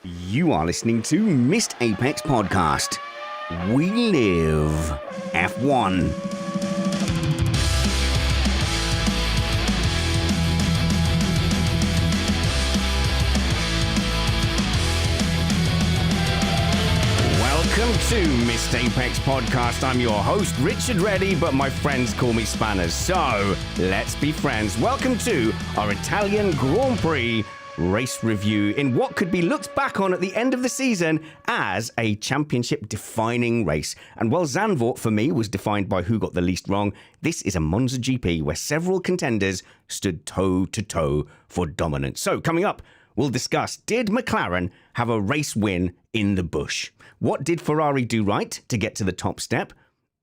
You are listening to Missed Apex Podcast. We live F1. Welcome to Missed Apex Podcast. I'm your host, Richard Reddy, but my friends call me Spanners. So, let's be friends. Welcome to our Italian Grand Prix race review in what could be looked back on at the end of the season as a championship-defining race. And while Zandvoort, for me, was defined by who got the least wrong, this is a Monza GP where several contenders stood toe-to-toe for dominance. So, coming up, we'll discuss, did McLaren have a race win in the bush? What did Ferrari do right to get to the top step?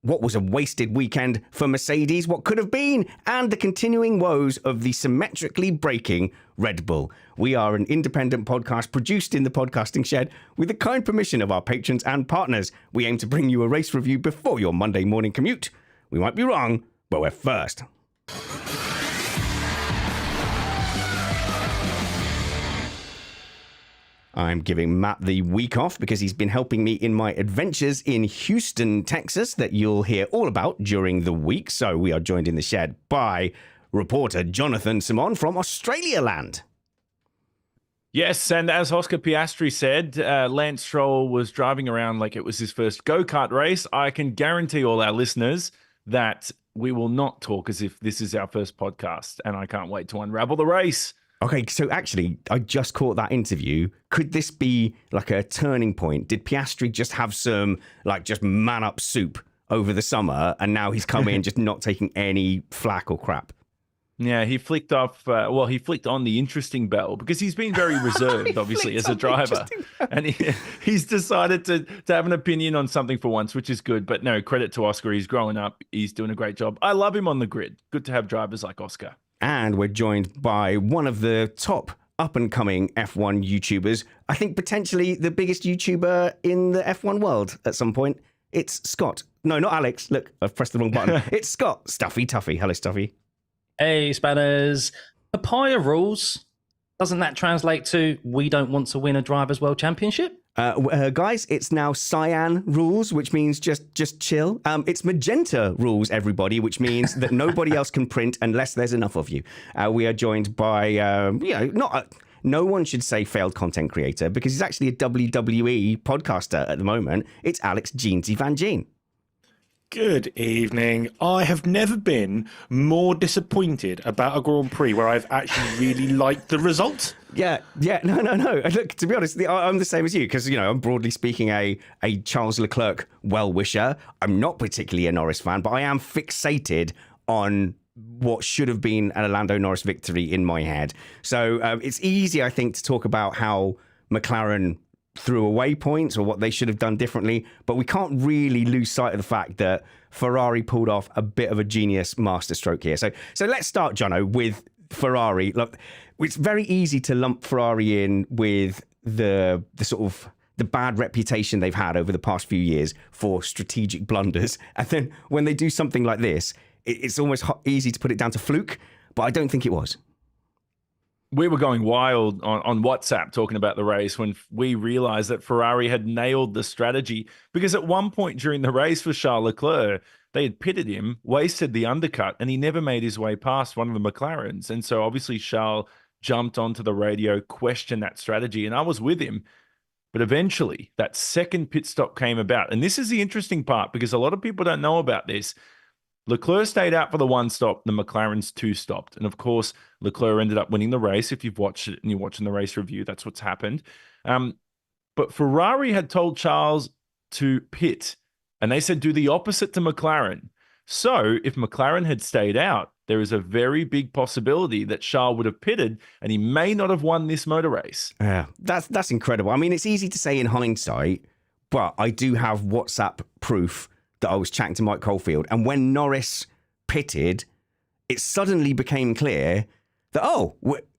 What was a wasted weekend for Mercedes? What could have been? And the continuing woes of the symmetrically braking Red Bull. We are an independent podcast produced in the podcasting shed with the kind permission of our patrons and partners. We aim to bring you a race review before your Monday morning commute. We might be wrong, but we're first. I'm giving Matt the week off because he's been helping me in my adventures in Houston, Texas, that you'll hear all about during the week. So we are joined in the shed by reporter Jonathon Simon from Australia land. Yes, and as Oscar Piastri said, Lance Stroll was driving around like it was his first go-kart race. I can guarantee all our listeners that we will not talk as if this is our first podcast, and I can't wait to unravel the race. Okay, so actually, I just caught that interview. Could this be like a turning point? Did Piastri just have some, like, just man-up soup over the summer, and now he's come in just not taking any flack or crap? Yeah, he flicked off, he flicked on the interesting bell because he's been very reserved, obviously, as a driver. And he's decided to have an opinion on something for once, which is good. But no, credit to Oscar. He's growing up. He's doing a great job. I love him on the grid. Good to have drivers like Oscar. And we're joined by one of the top up-and-coming F1 YouTubers. I think potentially the biggest YouTuber in the F1 world at some point. It's Scott. No, not Alex. Look, I've pressed the wrong button. It's Scott. Stuffey Tuffy. Hello, Stuffy. Hey, Spanners. Papaya rules. Doesn't that translate to we don't want to win a Drivers' World Championship? Guys, it's now cyan rules, which means just chill. It's magenta rules, everybody, which means that nobody else can print unless there's enough of you. We are joined by, no one should say failed content creator because he's actually a WWE podcaster at the moment. It's Alex Vangeen. Good evening. I have never been more disappointed about a Grand Prix where I've actually really liked the result. Yeah, no. Look, to be honest, I'm the same as you because, I'm broadly speaking a Charles Leclerc well-wisher. I'm not particularly a Norris fan, but I am fixated on what should have been an Lando Norris victory in my head. So it's easy, I think, to talk about how McLaren threw away points or what they should have done differently, but we can't really lose sight of the fact that Ferrari pulled off a bit of a genius masterstroke here. So let's start, Jono, with Ferrari. Look, it's very easy to lump Ferrari in with the sort of the bad reputation they've had over the past few years for strategic blunders, and then when they do something like this, it's almost easy to put it down to fluke, but I don't think it was. We were going wild on WhatsApp talking about the race when we realized that Ferrari had nailed the strategy, because at one point during the race for Charles Leclerc, they had pitted him, wasted the undercut, and he never made his way past one of the McLarens. And so obviously Charles jumped onto the radio, questioned that strategy, and I was with him. But eventually that second pit stop came about. And this is the interesting part because a lot of people don't know about this. Leclerc stayed out for the one stop, the McLaren's two stopped. And of course, Leclerc ended up winning the race. If you've watched it and you're watching the race review, that's what's happened. But Ferrari had told Charles to pit, and they said do the opposite to McLaren. So if McLaren had stayed out, there is a very big possibility that Charles would have pitted and he may not have won this motor race. Yeah, that's incredible. I mean, it's easy to say in hindsight, but I do have WhatsApp proof that I was chatting to Mike Caulfield, and when Norris pitted, it suddenly became clear that,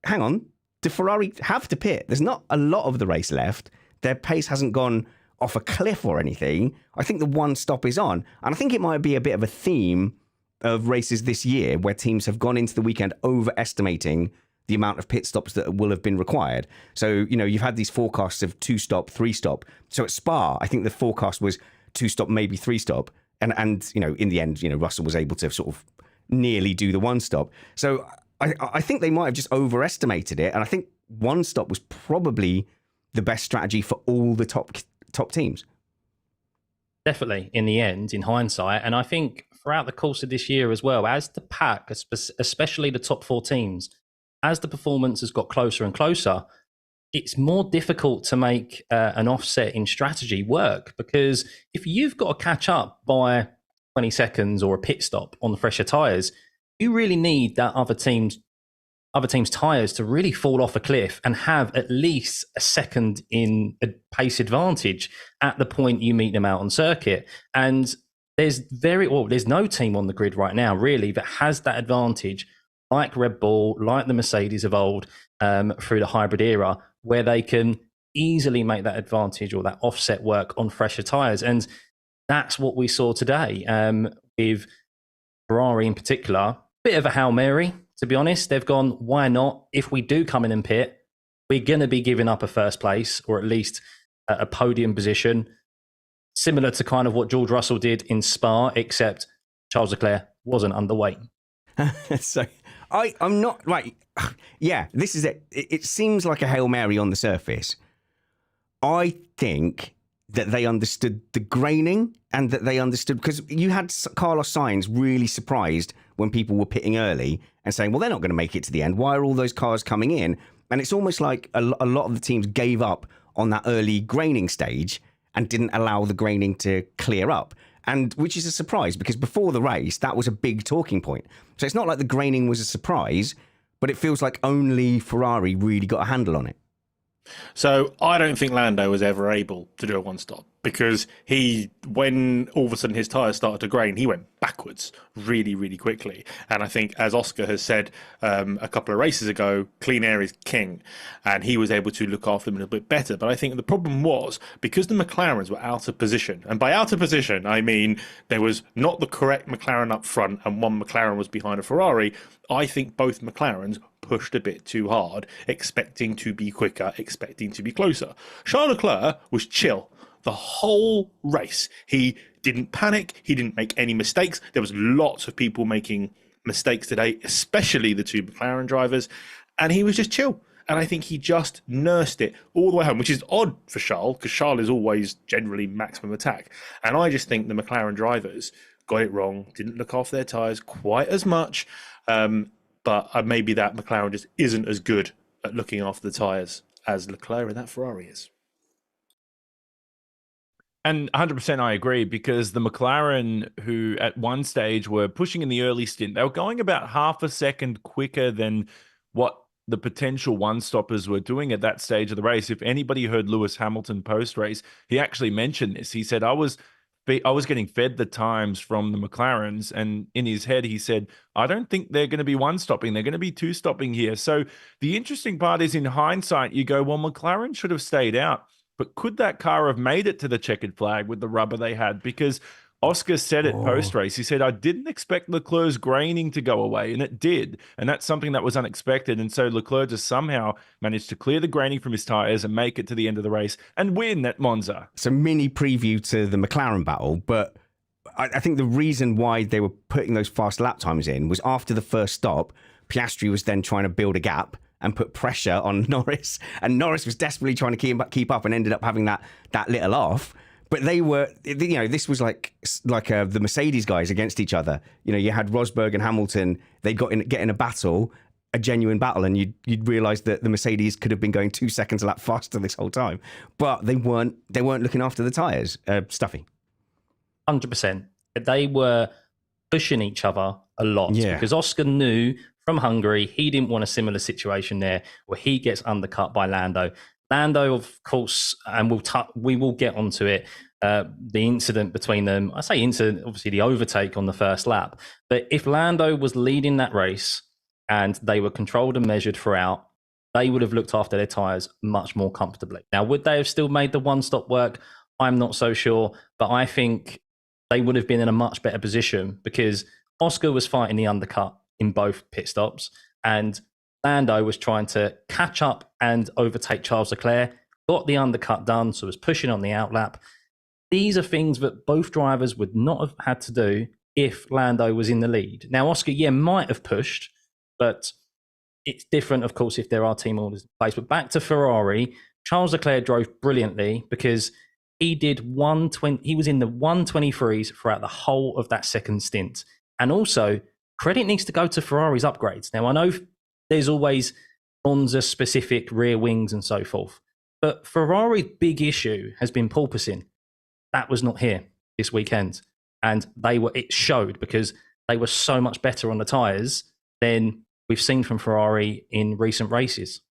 hang on, did Ferrari have to pit? There's not a lot of the race left. Their pace hasn't gone off a cliff or anything. I think the one stop is on, and I think it might be a bit of a theme of races this year where teams have gone into the weekend overestimating the amount of pit stops that will have been required. So, you've had these forecasts of 2-stop, 3-stop. So at Spa, I think the forecast was 2-stop, maybe 3-stop. And in the end, Russell was able to sort of nearly do the 1-stop. So I think they might have just overestimated it. And I think 1-stop was probably the best strategy for all the top teams. Definitely, in the end, in hindsight. And I think throughout the course of this year as well, as the pack, especially the top 4 teams, as the performance has got closer and closer, it's more difficult to make an offset in strategy work, because if you've got to catch up by 20 seconds or a pit stop on the fresher tyres, you really need that other team's tyres to really fall off a cliff and have at least a second in a pace advantage at the point you meet them out on circuit. And there's no team on the grid right now really that has that advantage, like Red Bull, like the Mercedes of old, through the hybrid era, where they can easily make that advantage or that offset work on fresher tyres. And that's what we saw today with Ferrari in particular. Bit of a Hail Mary, to be honest. They've gone, why not? If we do come in and pit, we're going to be giving up a first place or at least a podium position, similar to kind of what George Russell did in Spa, except Charles Leclerc wasn't underweight. So I'm not right. Yeah, this is it. It seems like a Hail Mary on the surface. I think that they understood the graining and that they understood, because you had Carlos Sainz really surprised when people were pitting early and saying, well, they're not going to make it to the end. Why are all those cars coming in? And it's almost like a lot of the teams gave up on that early graining stage and didn't allow the graining to clear up. And which is a surprise, because before the race, that was a big talking point. So it's not like the graining was a surprise, but it feels like only Ferrari really got a handle on it. So I don't think Lando was ever able to do a 1-stop, because when all of a sudden his tyres started to grain, he went backwards really, really quickly. And I think, as Oscar has said a couple of races ago, clean air is king, and he was able to look after them a little bit better. But I think the problem was, because the McLarens were out of position, and by out of position, I mean there was not the correct McLaren up front and one McLaren was behind a Ferrari. I think both McLarens pushed a bit too hard, expecting to be quicker, expecting to be closer. Charles Leclerc was chill the whole race. He didn't panic. He didn't make any mistakes. There was lots of people making mistakes today, especially the 2 McLaren drivers, and he was just chill. And I think he just nursed it all the way home, which is odd for Charles, because Charles is always generally maximum attack. And I just think the McLaren drivers got it wrong, didn't look after their tyres quite as much. But maybe that McLaren just isn't as good at looking after the tyres as Leclerc and that Ferrari is. And 100% I agree, because the McLaren, who at one stage were pushing in the early stint, they were going about half a second quicker than what the potential 1-stoppers were doing at that stage of the race. If anybody heard Lewis Hamilton post-race, he actually mentioned this. He said, I was getting fed the times from the McLarens, and in his head he said, I don't think they're going to be 1-stopping. They're going to be 2-stopping here. So the interesting part is, in hindsight, you go, well, McLaren should have stayed out. But could that car have made it to the checkered flag with the rubber they had? Because Oscar said it post-race. He said, I didn't expect Leclerc's graining to go away, and it did. And that's something that was unexpected. And so Leclerc just somehow managed to clear the graining from his tyres and make it to the end of the race and win at Monza. It's a mini preview to the McLaren battle, but I think the reason why they were putting those fast lap times in was after the first stop, Piastri was then trying to build a gap and put pressure on Norris. And Norris was desperately trying to keep up and ended up having that little off. But they were, this was like the Mercedes guys against each other. You had Rosberg and Hamilton. They get in a battle, a genuine battle, and you'd realise that the Mercedes could have been going 2 seconds a lap faster this whole time. But they weren't looking after the tyres. Stuffy. 100%. They were pushing each other a lot, because Oscar knew from Hungary he didn't want a similar situation there where he gets undercut by Lando. Lando, of course, and we will get onto it, the incident between them. I say incident, obviously the overtake on the first lap. But if Lando was leading that race and they were controlled and measured throughout, they would have looked after their tyres much more comfortably. Now, would they have still made the 1-stop work? I'm not so sure, but I think they would have been in a much better position, because Oscar was fighting the undercut in both pit stops, and Lando was trying to catch up and overtake Charles Leclerc, got the undercut done, so was pushing on the outlap. These are things that both drivers would not have had to do if Lando was in the lead. Now, Oscar, might have pushed, but it's different, of course, if there are team orders in place. But back to Ferrari, Charles Leclerc drove brilliantly because he did 120. He was in the 123s throughout the whole of that second stint. And also, credit needs to go to Ferrari's upgrades. Now, I know there's always Monza specific rear wings and so forth, but Ferrari's big issue has been porpoising. That was not here this weekend. And it showed because they were so much better on the tyres than we've seen from Ferrari in recent races.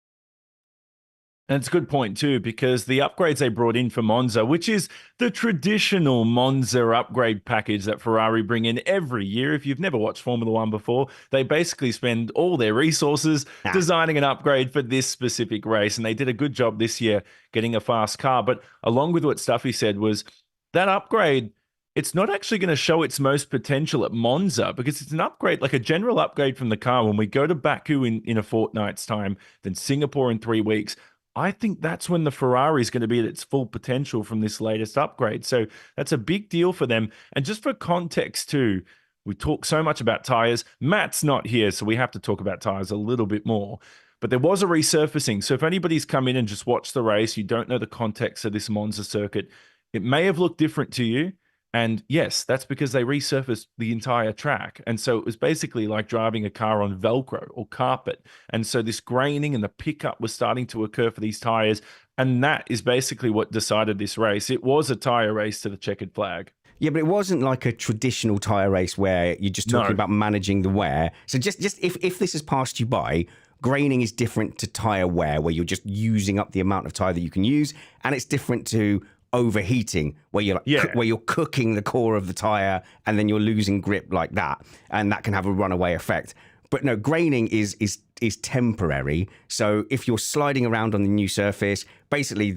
And it's a good point too, because the upgrades they brought in for Monza, which is the traditional Monza upgrade package that Ferrari bring in every year. If you've never watched Formula One before, they basically spend all their resources designing an upgrade for this specific race. And they did a good job this year getting a fast car. But along with what Stuffey said was that upgrade, it's not actually going to show its most potential at Monza because it's an upgrade, like a general upgrade from the car. When we go to Baku in a fortnight's time, then Singapore in 3 weeks, I think that's when the Ferrari is going to be at its full potential from this latest upgrade. So that's a big deal for them. And just for context too, we talk so much about tires. Matt's not here, so we have to talk about tires a little bit more. But there was a resurfacing. So if anybody's come in and just watched the race, you don't know the context of this Monza circuit, it may have looked different to you. And yes, that's because they resurfaced the entire track. And so it was basically like driving a car on Velcro or carpet. And so this graining and the pickup was starting to occur for these tires. And that is basically what decided this race. It was a tire race to the checkered flag. Yeah, but it wasn't like a traditional tyre race where you're just talking about managing the wear. So just if this has passed you by, graining is different to tyre wear, where you're just using up the amount of tyre that you can use. And it's different to overheating, where you're where you're cooking the core of the tire and then you're losing grip like that, and that can have a runaway effect. But no, graining is temporary. So if you're sliding around on the new surface, basically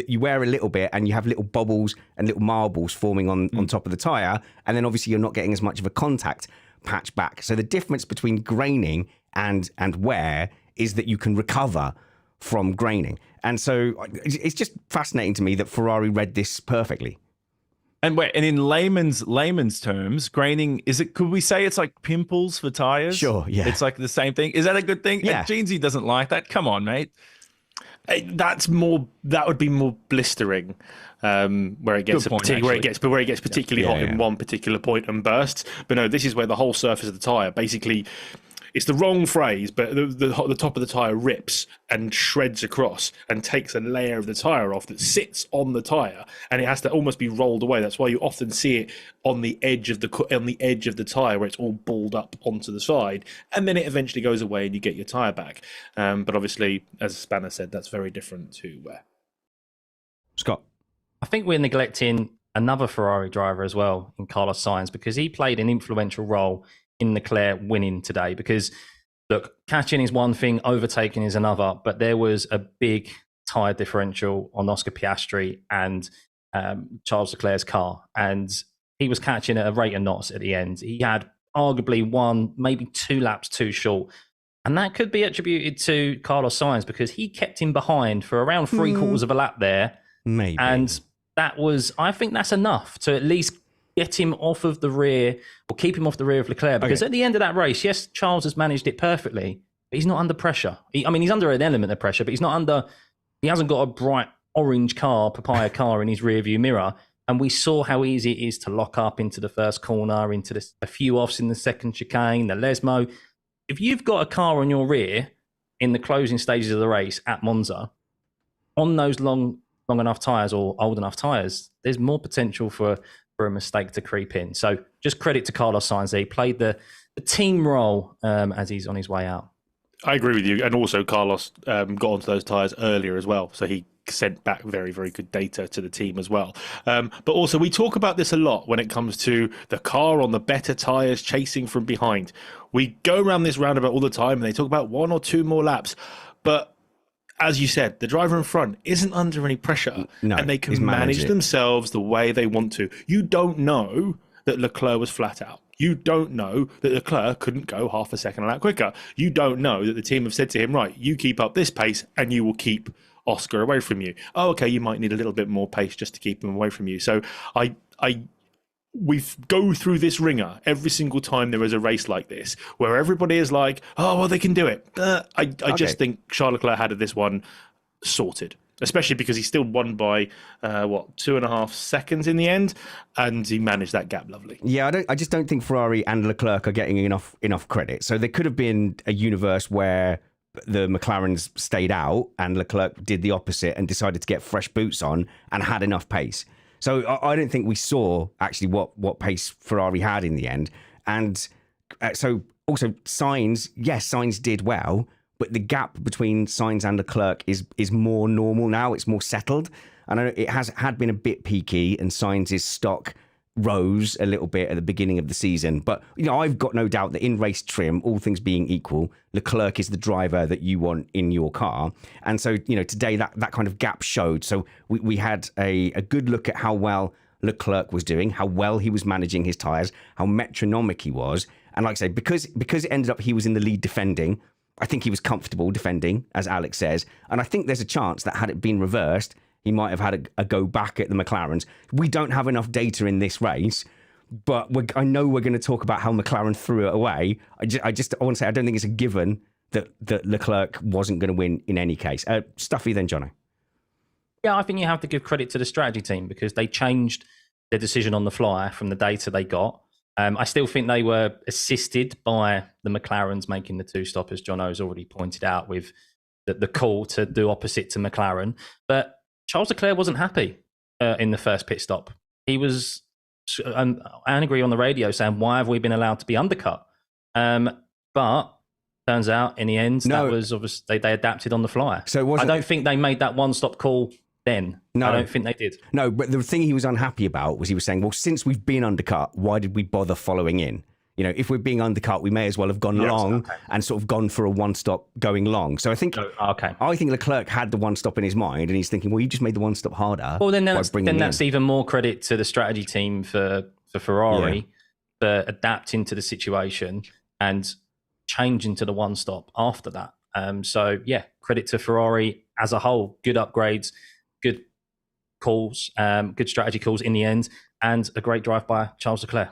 you wear a little bit and you have little bubbles and little marbles forming on top of the tire, and then obviously you're not getting as much of a contact patch back. So the difference between graining and wear is that you can recover from graining. And so it's just fascinating to me that Ferrari read this perfectly. And in layman's terms, graining, could we say it's like pimples for tires? Sure, yeah. It's like the same thing. Is that a good thing? Yeah. Jeansy doesn't like that. Come on, mate. That would be more blistering, where it gets particularly hot in one particular point and bursts. But no, this is where the whole surface of the tire basically, it's the wrong phrase, but the top of the tire rips and shreds across and takes a layer of the tire off that sits on the tire, and it has to almost be rolled away. That's why you often see it on the edge of the tire, where it's all balled up onto the side, and then it eventually goes away and you get your tire back. But obviously, as Spanner said, that's very different to wear. Scott, I think we're neglecting another Ferrari driver as well in Carlos Sainz, because he played an influential role in Leclerc winning today. Because look, catching is one thing, overtaking is another, but there was a big tyre differential on Oscar Piastri and Charles Leclerc's car, and he was catching at a rate of knots at the end. He had arguably one, maybe 2 laps too short, and that could be attributed to Carlos Sainz because he kept him behind for around 3/4 of a lap there. Maybe. And I think that's enough to at least get him off of the rear, or keep him off the rear of Leclerc. Because at the end of that race, yes, Charles has managed it perfectly, but he's not under pressure. He's under an element of pressure, but he hasn't got a bright orange papaya car in his rear view mirror. And we saw how easy it is to lock up into the first corner, into a few offs in the second chicane, the Lesmo. If you've got a car on your rear in the closing stages of the race at Monza, on those long enough tyres or old enough tyres, there's more potential for a mistake to creep in. So just credit to Carlos Sainz. He played the team role as he's on his way out. I agree with you. And also Carlos got onto those tyres earlier as well. So he sent back very, very good data to the team as well. But also we talk about this a lot when it comes to the car on the better tyres chasing from behind. We go around this roundabout all the time and they talk about 1 or 2 more laps. But as you said, the driver in front isn't under any pressure, and they can manage themselves the way they want to. You don't know that Leclerc was flat out. You don't know that Leclerc couldn't go half a second a lap quicker. You don't know that the team have said to him, right, you keep up this pace and you will keep Oscar away from you. Oh, okay, you might need a little bit more pace just to keep him away from you. So we go through this ringer every single time there is a race like this, where everybody is like, oh, well, they can do it. I just think Charles Leclerc had this one sorted, especially because he still won by, 2.5 seconds in the end, and he managed that gap lovely. Yeah, I just don't think Ferrari and Leclerc are getting enough credit. So there could have been a universe where the McLarens stayed out and Leclerc did the opposite and decided to get fresh boots on and had enough pace. So I don't think we saw actually what pace Ferrari had in the end. And so also Sainz, yes, Sainz did well, but the gap between Sainz and Leclerc is more normal now. It's more settled. And I know it had been a bit peaky, and Sainz's stock rose a little bit at the beginning of the season. But, I've got no doubt that in race trim, all things being equal, Leclerc is the driver that you want in your car. And so, today that kind of gap showed. So we had a good look at how well Leclerc was doing, how well he was managing his tyres, how metronomic he was. And like I say, because it ended up he was in the lead defending, I think he was comfortable defending, as Alex says. And I think there's a chance that had it been reversed, he might have had a go back at the McLarens. We don't have enough data in this race, but I know we're going to talk about how McLaren threw it away. I want to say I don't think it's a given that Leclerc wasn't going to win in any case. Stuffy, then Jono. Yeah, I think you have to give credit to the strategy team because they changed their decision on the fly from the data they got. I still think they were assisted by the McLarens making the two stop, as Jono's already pointed out, with the call to do opposite to McLaren. But Charles Leclerc wasn't happy in the first pit stop. He was angry on the radio saying, why have we been allowed to be undercut? But turns out in the end, that was obviously they adapted on the fly. So I don't think they made that one-stop call then. No, I don't think they did. No, but the thing he was unhappy about was he was saying, well, since we've been undercut, why did we bother following in? If we're being undercut, we may as well have gone long and sort of gone for a one-stop going long. So I think I think Leclerc had the one-stop in his mind, and he's thinking, well, you just made the one-stop harder. Well, then that's even more credit to the strategy team for Ferrari for adapting to the situation and changing to the one-stop after that. So, credit to Ferrari as a whole. Good upgrades, good calls, good strategy calls in the end, and a great drive by Charles Leclerc.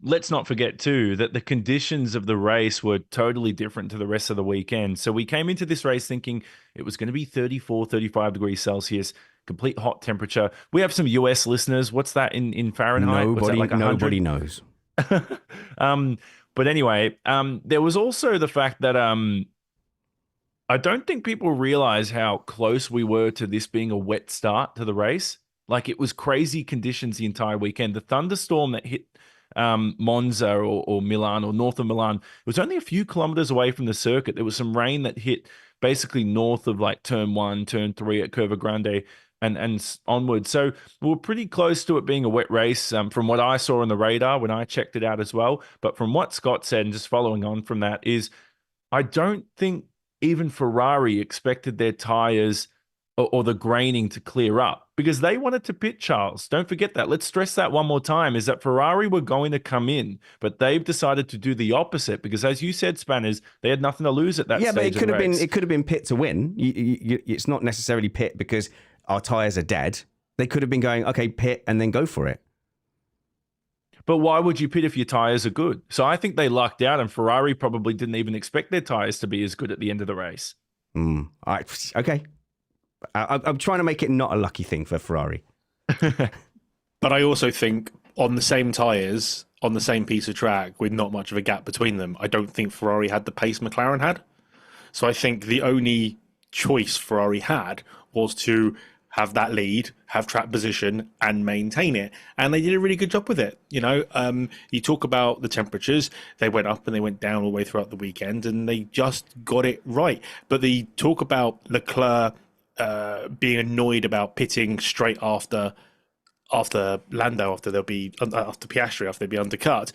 Let's not forget, too, that the conditions of the race were totally different to the rest of the weekend. So we came into this race thinking it was going to be 34, 35 degrees Celsius, complete hot temperature. We have some US listeners. What's that in Fahrenheit? Nobody knows. But anyway, there was also the fact that I don't think people realize how close we were to this being a wet start to the race. Like, it was crazy conditions the entire weekend. The thunderstorm that hit Monza or Milan or north of Milan, it was only a few kilometers away from the circuit. There was some rain that hit basically north of like turn 1, turn 3 at Curva Grande and onward. So we were pretty close to it being a wet race from what I saw on the radar when I checked it out as well. But from what Scott said, and just following on from that, is I don't think even Ferrari expected their tires or the graining to clear up because they wanted to pit, Charles. Don't forget that. Let's stress that one more time, is that Ferrari were going to come in, but they've decided to do the opposite because, as you said, Spanners, they had nothing to lose at that stage. Yeah, but it could have been pit to win. It's not necessarily pit because our tires are dead. They could have been going, okay, pit and then go for it. But why would you pit if your tires are good? So I think they lucked out, and Ferrari probably didn't even expect their tires to be as good at the end of the race. Okay. I'm trying to make it not a lucky thing for Ferrari. But I also think on the same tyres, on the same piece of track, with not much of a gap between them, I don't think Ferrari had the pace McLaren had. So I think the only choice Ferrari had was to have that lead, have track position, and maintain it. And they did a really good job with it. You talk about the temperatures, they went up and they went down all the way throughout the weekend, and they just got it right. But the talk about Leclerc being annoyed about pitting straight after Lando, after Piastri, after they'll be undercut.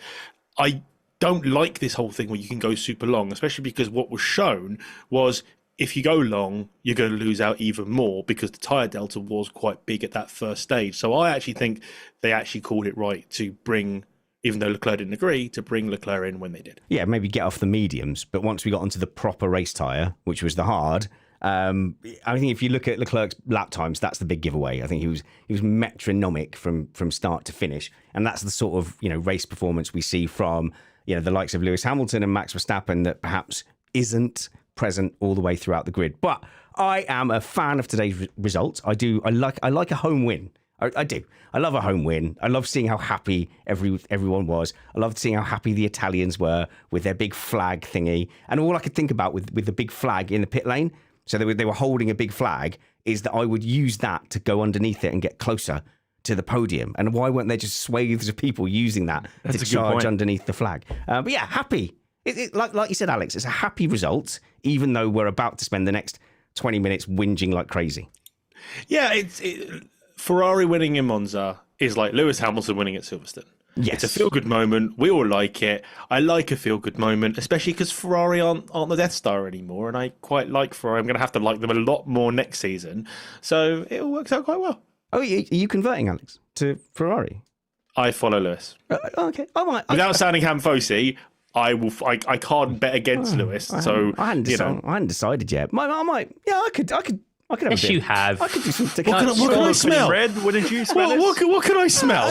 I don't like this whole thing where you can go super long, especially because what was shown was if you go long, you're going to lose out even more because the tyre delta was quite big at that first stage. So I actually think they actually called it right to bring even though Leclerc didn't agree, to bring Leclerc in when they did. Yeah, maybe get off the mediums. But once we got onto the proper race tyre, which was the hard, I think if you look at Leclerc's lap times, that's the big giveaway. I think he was metronomic from start to finish. And that's the sort of, race performance we see from, the likes of Lewis Hamilton and Max Verstappen that perhaps isn't present all the way throughout the grid. But I am a fan of today's results. I like a home win. I do. I love a home win. I love seeing how happy everyone was. I loved seeing how happy the Italians were with their big flag thingy. And all I could think about with the big flag in the pit lane, so they were holding a big flag, is that I would use that to go underneath it and get closer to the podium. And why weren't there just swathes of people using that to charge underneath the flag? But yeah, happy. Like you said, Alex, it's a happy result, even though we're about to spend the next 20 minutes whinging like crazy. Yeah, Ferrari winning in Monza is like Lewis Hamilton winning at Silverstone. Yes. It's a feel-good moment. We all like it. I like a feel-good moment, especially because Ferrari aren't the Death Star anymore, and I quite like Ferrari. I'm going to have to like them a lot more next season. So it all works out quite well. Oh, are you converting, Alex, to Ferrari? I follow Lewis. Okay. Without sounding Hamfosi, I can't bet against Lewis. I hadn't decided yet. I might. Yeah, I could have Yes, a bit. you have. I could do some. What can I smell? Red? What did you smell? What can I smell?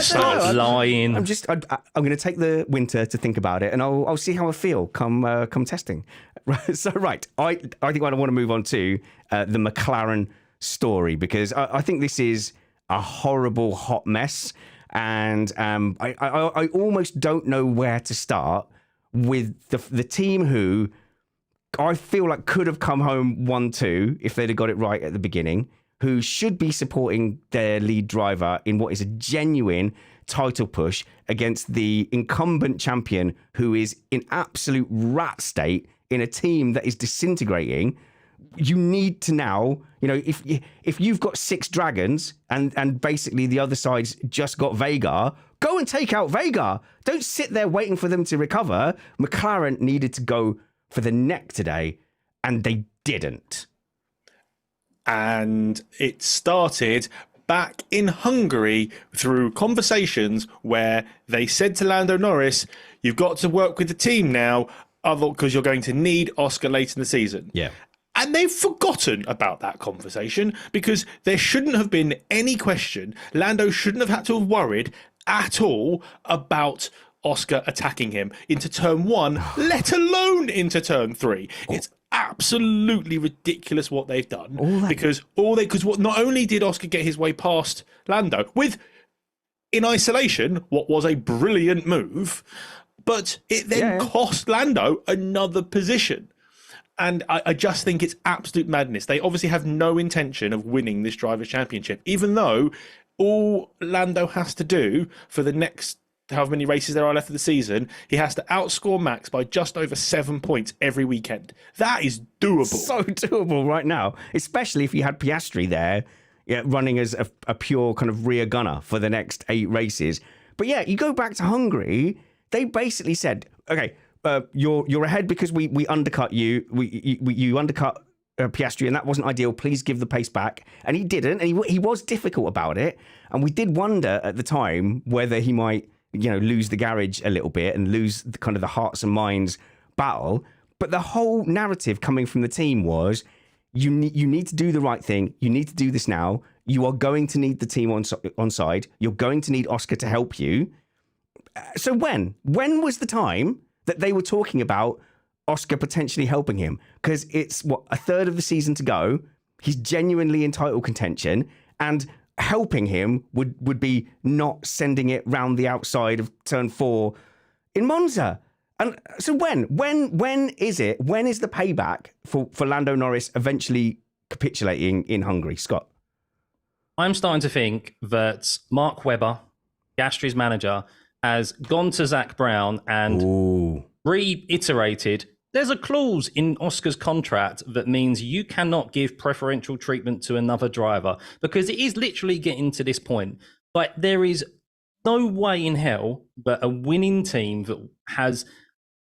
Lying. I'm going to take the winter to think about it, and I'll see how I feel come testing. So right, I think I want to move on to the McLaren story, because I think this is a horrible hot mess, and I almost don't know where to start with the team who I feel like could have come home 1-2 if they'd have got it right at the beginning, who should be supporting their lead driver in what is a genuine title push against the incumbent champion, who is in absolute rat state in a team that is disintegrating. You need to now, if you've got 6 dragons and basically the other side's just got Vega, go and take out Vega. Don't sit there waiting for them to recover. McLaren needed to go for the neck today, and they didn't. And it started back in Hungary through conversations where they said to Lando Norris, you've got to work with the team now, because you're going to need Oscar late in the season. Yeah. And they've forgotten about that conversation, because there shouldn't have been any question. Lando shouldn't have had to have worried at all about Oscar attacking him into turn 1, let alone into turn 3. It's absolutely ridiculous what they've done, because not only did Oscar get his way past Lando with, in isolation, what was a brilliant move, but it then cost Lando another position. And I just think it's absolute madness. They obviously have no intention of winning this Drivers' Championship, even though all Lando has to do for the next however many races there are left of the season, he has to outscore Max by just over 7 points every weekend. That is doable. So doable right now, especially if you had Piastri there running as a pure kind of rear gunner for the next 8 races. But yeah, you go back to Hungary, they basically said, okay, you're ahead because we undercut you. You undercut Piastri, and that wasn't ideal. Please give the pace back. And he didn't, and he was difficult about it. And we did wonder at the time whether he might lose the garage a little bit and lose the hearts and minds battle. But the whole narrative coming from the team was, you need to do the right thing. You need to do this now. You are going to need the team on side. You're going to need Oscar to help you. So when was the time that they were talking about Oscar potentially helping him? Because it's a third of the season to go. He's genuinely in title contention, and helping him would be not sending it round the outside of turn 4 in Monza. And so when is it? When is the payback for Lando Norris eventually capitulating in Hungary, Scott? I'm starting to think that Mark Webber, Piastri's manager, has gone to Zach Brown and reiterated, there's a clause in Oscar's contract that means you cannot give preferential treatment to another driver, because it is literally getting to this point. Like, there is no way in hell that a winning team that has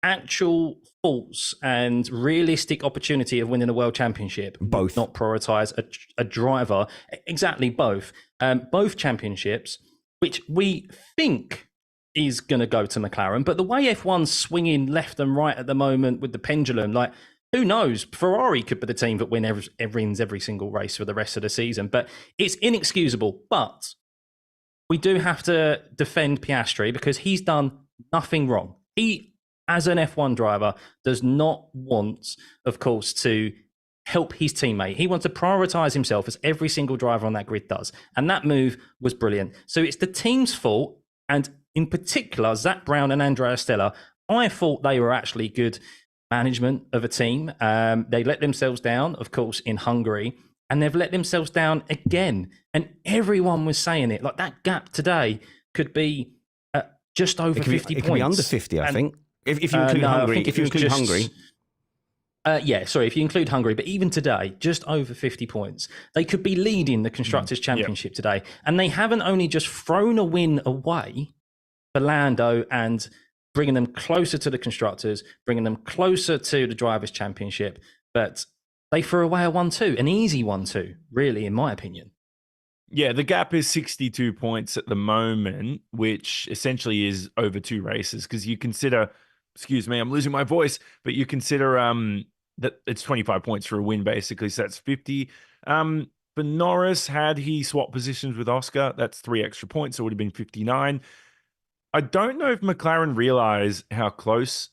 actual faults and realistic opportunity of winning a world championship both not prioritize a driver. Exactly, both championships, which we think is going to go to McLaren. But the way F1's swinging left and right at the moment with the pendulum, like, who knows? Ferrari could be the team that wins every single race for the rest of the season. But it's inexcusable. But we do have to defend Piastri because he's done nothing wrong. He, as an F1 driver, does not want, of course, to help his teammate. He wants to prioritise himself, as every single driver on that grid does. And that move was brilliant. So it's the team's fault. And in particular, Zach Brown and Andrea Stella, I thought they were actually good management of a team. They let themselves down, of course, in Hungary. And they've let themselves down again. And everyone was saying it. Like, that gap today could be just over 50 points. It could be under 50, I think. If you include Hungary. If you include Hungary. If you include Hungary, but even today, just over 50 points. They could be leading the Constructors' Championship today. And they haven't only just thrown a win away for Lando and bringing them closer to the Constructors, bringing them closer to the Drivers' Championship, but they threw away a 1-2, an easy 1-2, really, in my opinion. Yeah, the gap is 62 points at the moment, which essentially is over 2 races, because you consider, excuse me, I'm losing my voice, but you consider that it's 25 points for a win, basically, so that's 50. For Norris, had he swapped positions with Oscar, that's 3 extra points, so it would have been 59. I don't know if McLaren realize how close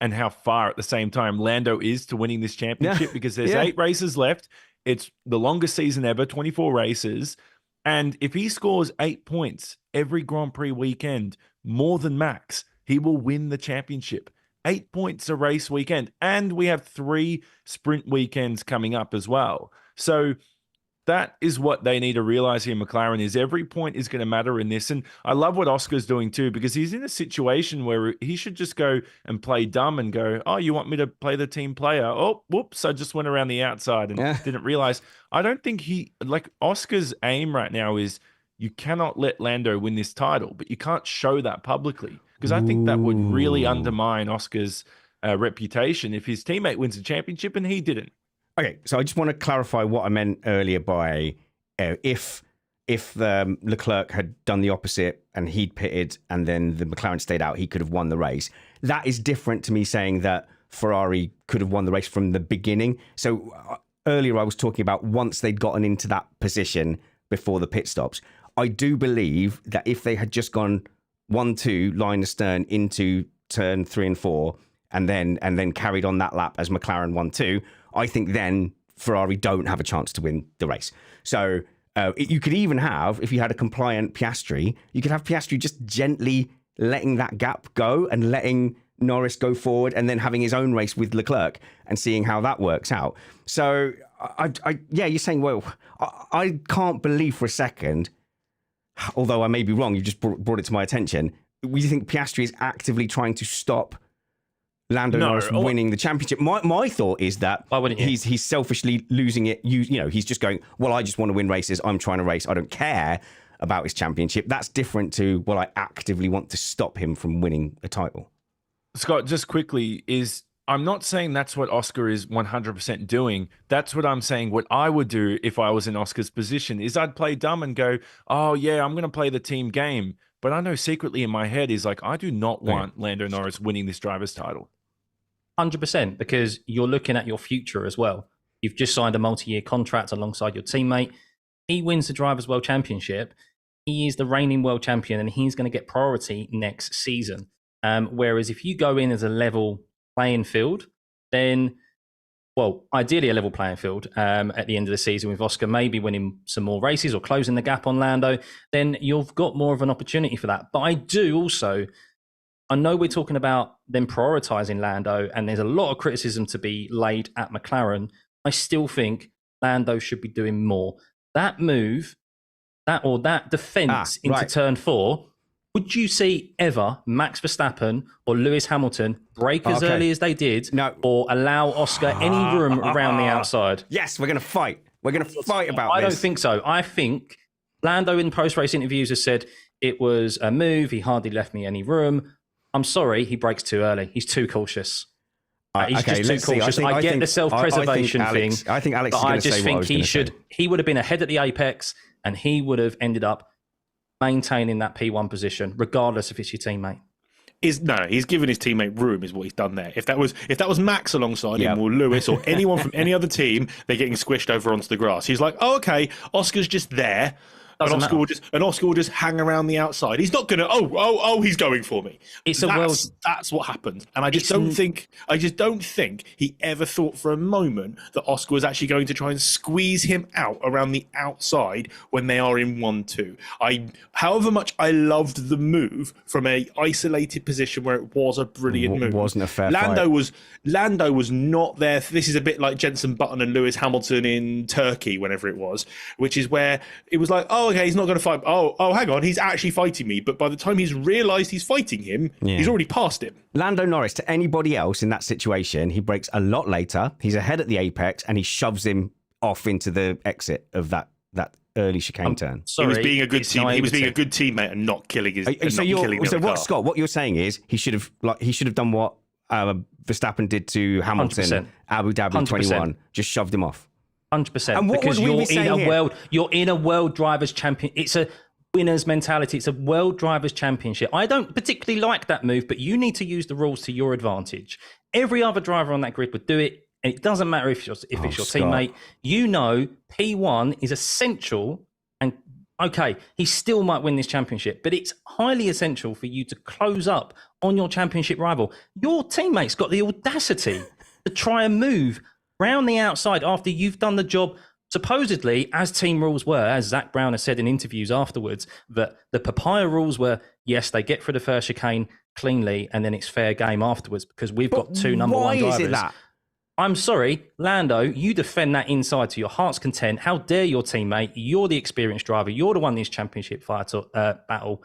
and how far at the same time Lando is to winning this championship, because there's 8 races left. It's the longest season ever, 24 races. And if he scores 8 points every Grand Prix weekend, more than Max, he will win the championship. 8 points a race weekend. And we have 3 sprint weekends coming up as well. So that is what they need to realize here, McLaren, is every point is going to matter in this. And I love what Oscar's doing too, because he's in a situation where he should just go and play dumb and go, oh, you want me to play the team player? Oh, whoops, I just went around the outside and didn't realize. I don't think Oscar's aim right now is you cannot let Lando win this title, but you can't show that publicly, because I think that would really undermine Oscar's reputation if his teammate wins the championship and he didn't. Okay, so I just want to clarify what I meant earlier by if Leclerc had done the opposite and he'd pitted and then the McLaren stayed out, he could have won the race. That is different to me saying that Ferrari could have won the race from the beginning. So earlier I was talking about once they'd gotten into that position before the pit stops. I do believe that if they had just gone 1-2 line astern into turn 3 and 4 and then carried on that lap as McLaren 1-2, I think then Ferrari don't have a chance to win the race. So you could even have, if you had a compliant Piastri, you could have Piastri just gently letting that gap go and letting Norris go forward and then having his own race with Leclerc and seeing how that works out. So, you're saying, well, I can't believe for a second, although I may be wrong, you just brought it to my attention, we think Piastri is actively trying to stop Lando Norris winning the championship. My thought is that he's selfishly losing it. He's just going, well, I just want to win races. I'm trying to race. I don't care about his championship. That's different to, well, I actively want to stop him from winning a title. Scott, just quickly, I'm not saying that's what Oscar is 100% doing. That's what I'm saying. What I would do if I was in Oscar's position is I'd play dumb and go, oh, yeah, I'm going to play the team game. But I know secretly in my head is like, I do not want Lando Norris winning this driver's title. 100%, because you're looking at your future as well. You've just signed a multi-year contract alongside your teammate. He wins the Drivers' World Championship. He is the reigning world champion, and he's going to get priority next season. Whereas if you go in as a level playing field, then, well, ideally a level playing field at the end of the season with Oscar maybe winning some more races or closing the gap on Lando, then you've got more of an opportunity for that. But I know we're talking about them prioritising Lando, and there's a lot of criticism to be laid at McLaren. I still think Lando should be doing more. That move, that defence into turn 4, would you see ever Max Verstappen or Lewis Hamilton break as early as they did, or allow Oscar any room around the outside? Yes, we're going to fight. We're going to fight about this. I don't think so. I think Lando in post-race interviews has said it was a move. He hardly left me any room. I'm sorry, he breaks too early. He's too cautious. He's just too cautious. I get the self-preservation thing. I think Alex is but going I to just say think what I was he would have been ahead at the apex, and he would have ended up maintaining that P1 position, regardless if it's your teammate. He's given his teammate room, is what he's done there. If that was Max alongside him, or Lewis, or anyone from any other team, they're getting squished over onto the grass. He's like, oh, okay, Oscar's just there. And Oscar will just hang around the outside. He's not gonna. He's going for me. That's what happened. And I just don't think he ever thought for a moment that Oscar was actually going to try and squeeze him out around the outside when they are in 1-2. However much I loved the move from a isolated position where it was a brilliant move. Wasn't a fair fight. Lando was not there. This is a bit like Jenson Button and Lewis Hamilton in Turkey, whenever it was, which is where it was like, oh, okay, he's not going to fight. Oh, hang on, he's actually fighting me. But by the time he's realised he's fighting him, he's already passed him. Lando Norris, to anybody else in that situation, he brakes a lot later. He's ahead at the apex, and he shoves him off into the exit of that early chicane turn. He was being a good teammate and not killing his. Scott? What you're saying is he should have done what Verstappen did to Hamilton, 100%. Abu Dhabi 100%. 21, just shoved him off. 100%. Because you're in a world drivers champion. It's a winner's mentality. It's a world drivers championship. I don't particularly like that move, but you need to use the rules to your advantage. Every other driver on that grid would do it. And it doesn't matter if it's your teammate. You know, P1 is essential. And okay, he still might win this championship, but it's highly essential for you to close up on your championship rival. Your teammate's got the audacity to try and move round the outside after you've done the job, supposedly, as team rules were, as Zach Brown has said in interviews afterwards, that the papaya rules were, yes, they get through the first chicane cleanly, and then it's fair game afterwards because we've got two number one drivers. Why is it that? I'm sorry, Lando, you defend that inside to your heart's content. How dare your teammate? You're the experienced driver. You're the one in this championship battle.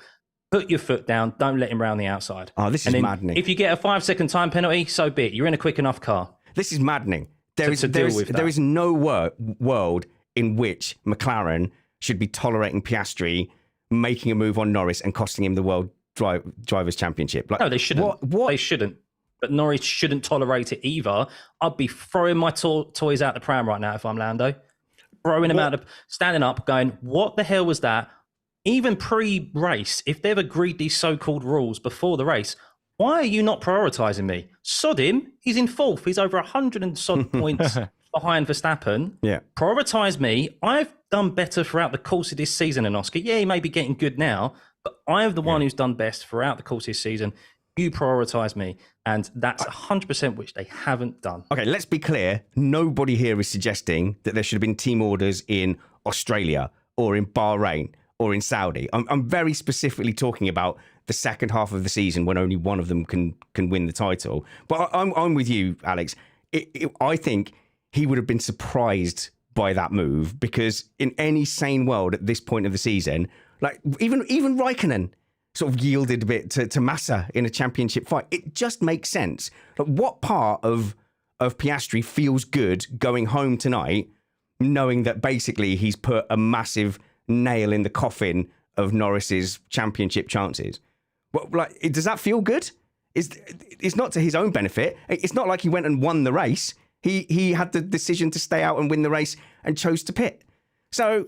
Put your foot down. Don't let him round the outside. Oh, this is maddening. If you get a 5-second time penalty, so be it. You're in a quick enough car. This is maddening. There is no world in which McLaren should be tolerating Piastri making a move on Norris and costing him the World Drivers' Championship. No, they shouldn't. What? They shouldn't. But Norris shouldn't tolerate it either. I'd be throwing my toys out the pram right now if I'm Lando. Throwing them out, standing up, going, what the hell was that? Even pre-race, if they've agreed these so-called rules before the race, why are you not prioritising me? Sod him. He's in fourth. He's over 100 and sod points behind Verstappen. Yeah. Prioritise me. I've done better throughout the course of this season than Oscar. Yeah, he may be getting good now, but I am the one who's done best throughout the course of this season. You prioritise me. And that's 100% which they haven't done. Okay, let's be clear. Nobody here is suggesting that there should have been team orders in Australia or in Bahrain or in Saudi. I'm very specifically talking about the second half of the season when only one of them can win the title. But I'm with you, Alex. I think he would have been surprised by that move because in any sane world at this point of the season, like even Raikkonen sort of yielded a bit to Massa in a championship fight. It just makes sense. Like, what part of Piastri feels good going home tonight knowing that basically he's put a massive nail in the coffin of Norris's championship chances? Well, like, does that feel good? It's not to his own benefit. It's not like he went and won the race. He had the decision to stay out and win the race and chose to pit. So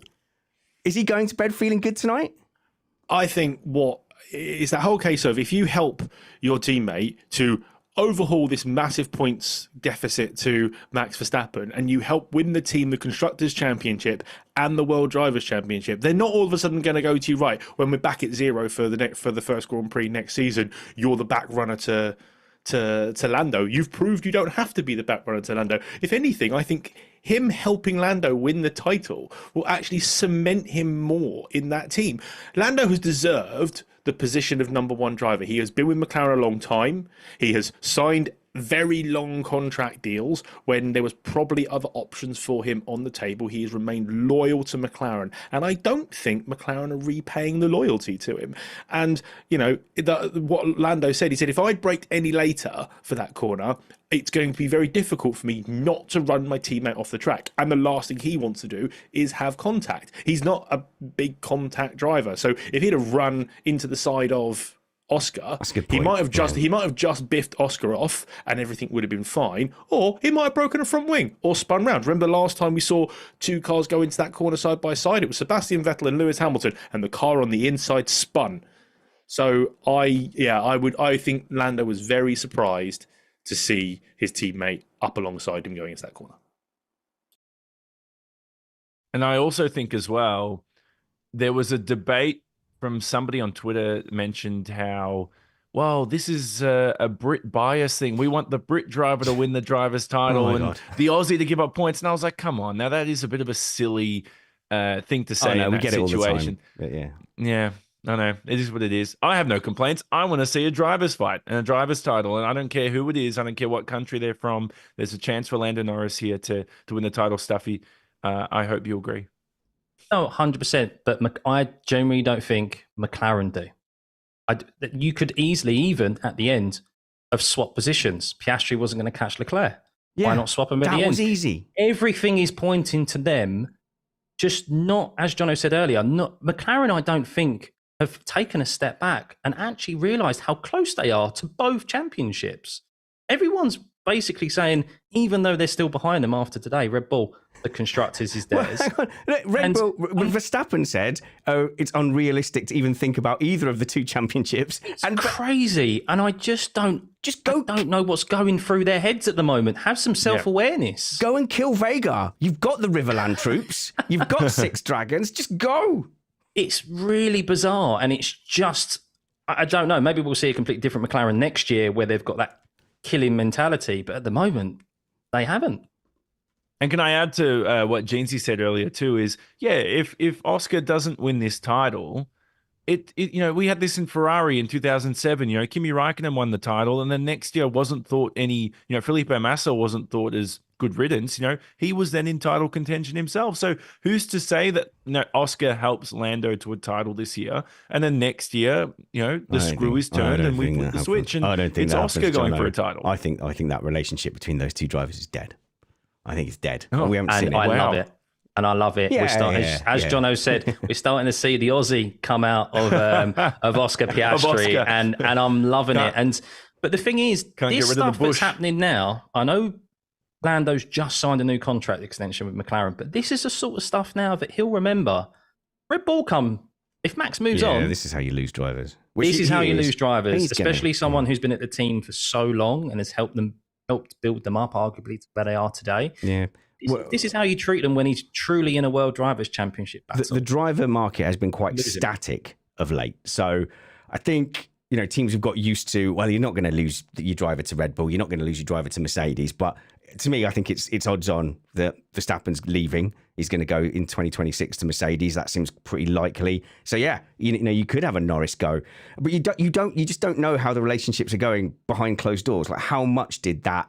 is he going to bed feeling good tonight? I think what is that whole case of if you help your teammate to overhaul this massive points deficit to Max Verstappen and you help win the team the Constructors' Championship and the World Drivers' Championship, they're not all of a sudden going to go to you, right, when we're back at zero for the first Grand Prix next season, you're the back runner to Lando. You've proved you don't have to be the back runner to Lando. If anything, I think him helping Lando win the title will actually cement him more in that team. Lando has deserved the position of number one driver. He has been with McLaren a long time. He has signed very long contract deals when there was probably other options for him on the table. He has remained loyal to McLaren. And I don't think McLaren are repaying the loyalty to him. And, you know, what Lando said, he said, if I'd braked any later for that corner, it's going to be very difficult for me not to run my teammate off the track. And the last thing he wants to do is have contact. He's not a big contact driver. So if he'd have run into the side of Oscar, That's a good he point. he might have just biffed Oscar off, and everything would have been fine. Or he might have broken a front wing or spun round. Remember last time we saw two cars go into that corner side by side? It was Sebastian Vettel and Lewis Hamilton, and the car on the inside spun. So I think Lando was very surprised to see his teammate up alongside him going into that corner. And I also think as well, there was a debate from somebody on Twitter mentioned how, well, this is a Brit bias thing. We want the Brit driver to win the driver's title and the Aussie to give up points. And I was like, come on, now that is a bit of a silly thing to say in that situation. Yeah, I know. It is what it is. I have no complaints. I want to see a driver's fight and a driver's title. And I don't care who it is. I don't care what country they're from. There's a chance for Lando Norris here to win the title, Stuffy. I hope you agree. No, 100%. But I genuinely don't think McLaren do. You could easily, even at the end, have swapped positions. Piastri wasn't going to catch Leclerc. Yeah, why not swap him at the end? That was easy. Everything is pointing to them. Just not, as Jono said earlier, McLaren, I don't think, have taken a step back and actually realised how close they are to both championships. Everyone's basically saying, even though they're still behind them after today, Red Bull, the constructors, is theirs. Well, Red Bull, Verstappen said, "Oh, it's unrealistic to even think about either of the two championships." It's crazy, and I just don't know what's going through their heads at the moment. Have some self-awareness. Go and kill Vega. You've got the Riverland troops. You've got 6 dragons. Just go. It's really bizarre, and it's just, I don't know. Maybe we'll see a completely different McLaren next year where they've got that killing mentality, but at the moment, they haven't. And can I add to what Jeansy said earlier too? Is if Oscar doesn't win this title, it we had this in Ferrari in 2007. Kimi Räikkönen won the title, and then next year wasn't thought any. Felipe Massa wasn't thought as good riddance. He was then in title contention himself. So who's to say that Oscar helps Lando to a title this year, and then next year the screw is turned and we flip the switch, and it's Oscar going for a title. I think that relationship between those two drivers is dead. I think it's dead. We haven't seen it. I love it. And I love it. As Jono said, we're starting to see the Aussie come out of Oscar Piastri, and I'm loving it. But the thing is, this stuff that's happening now, I know Lando's just signed a new contract extension with McLaren, but this is the sort of stuff now that he'll remember. Red Bull if Max moves on. This is how you lose drivers. This is how you lose drivers, especially someone who's been at the team for so long and has helped build them up, arguably, to where they are today. Yeah. This is how you treat them when he's truly in a World Drivers' Championship battle. The driver market has been quite static of late. So I think, teams have got used to, well, you're not going to lose your driver to Red Bull. You're not going to lose your driver to Mercedes. But to me, I think it's odds on that Verstappen's leaving. He's going to go in 2026 to Mercedes. That seems pretty likely. So you could have a Norris go, but you just don't know how the relationships are going behind closed doors. Like, how much did that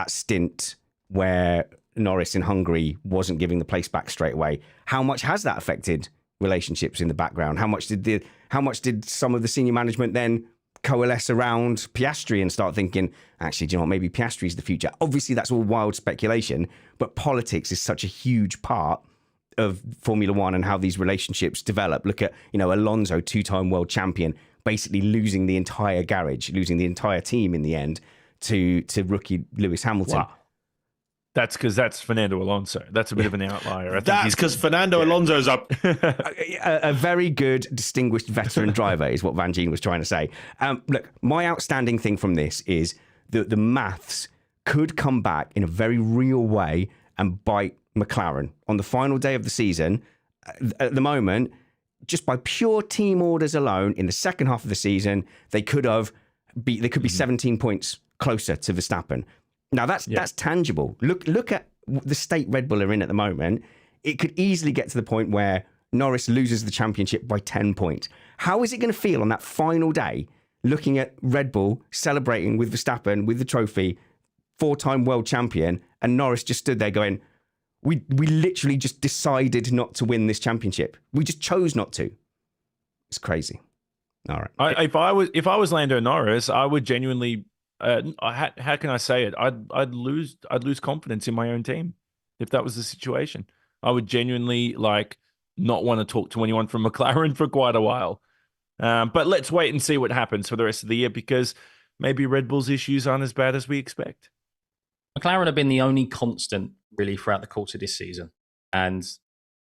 stint where Norris in Hungary wasn't giving the place back straight away, how much has that affected relationships in the background? How much did some of the senior management then coalesce around Piastri and start thinking, actually, do you know what, maybe Piastri's the future? Obviously, that's all wild speculation, but politics is such a huge part of Formula One and how these relationships develop. Look at, Alonso, 2-time world champion, basically losing the entire garage, losing the entire team in the end to rookie Lewis Hamilton. Wow. That's because that's Fernando Alonso. That's a bit of an outlier. That's because Fernando Alonso's up. A very good, distinguished veteran driver is what Vangeen was trying to say. Look, my outstanding thing from this is that the maths could come back in a very real way and bite McLaren on the final day of the season. At the moment, just by pure team orders alone, in the second half of the season, they could be 17 points closer to Verstappen. Now that's tangible. Look at the state Red Bull are in at the moment. It could easily get to the point where Norris loses the championship by 10 points. How is it going to feel on that final day, looking at Red Bull celebrating with Verstappen with the trophy, 4-time world champion, and Norris just stood there going, "We literally just decided not to win this championship. We just chose not to." It's crazy. All right. If I was Lando Norris, I would genuinely. How can I say it? I'd lose confidence in my own team if that was the situation. I would genuinely not want to talk to anyone from McLaren for quite a while. But let's wait and see what happens for the rest of the year, because maybe Red Bull's issues aren't as bad as we expect. McLaren have been the only constant really throughout the course of this season, and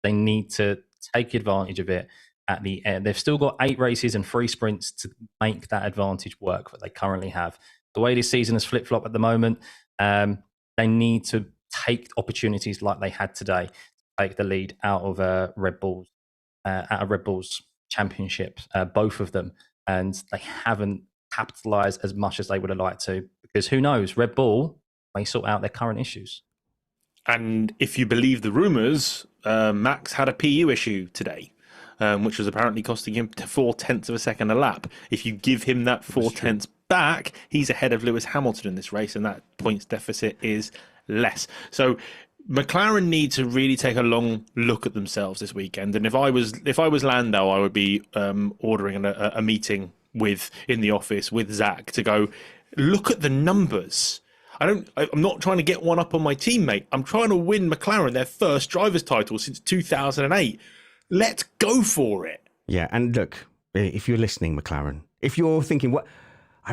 they need to take advantage of it at the end. They've still got 8 races and 3 sprints to make that advantage work that they currently have. The way this season is flip-flop at the moment, they need to take opportunities like they had today to take the lead out of Red Bull's championship, both of them, and they haven't capitalized as much as they would have liked to, because who knows, Red Bull may sort out their current issues. And if you believe the rumours, Max had a PU issue today, which was apparently costing him 0.4 of a second a lap. If you give him that 0.4 back, he's ahead of Lewis Hamilton in this race, and that points deficit is less. So McLaren need to really take a long look at themselves this weekend. And if I was Lando, I would be ordering a meeting in the office with Zach to go look at the numbers. I'm not trying to get one up on my teammate. I'm trying to win McLaren their first driver's title since 2008. Let's go for it. Yeah, and look, if you're listening, McLaren, if you're thinking,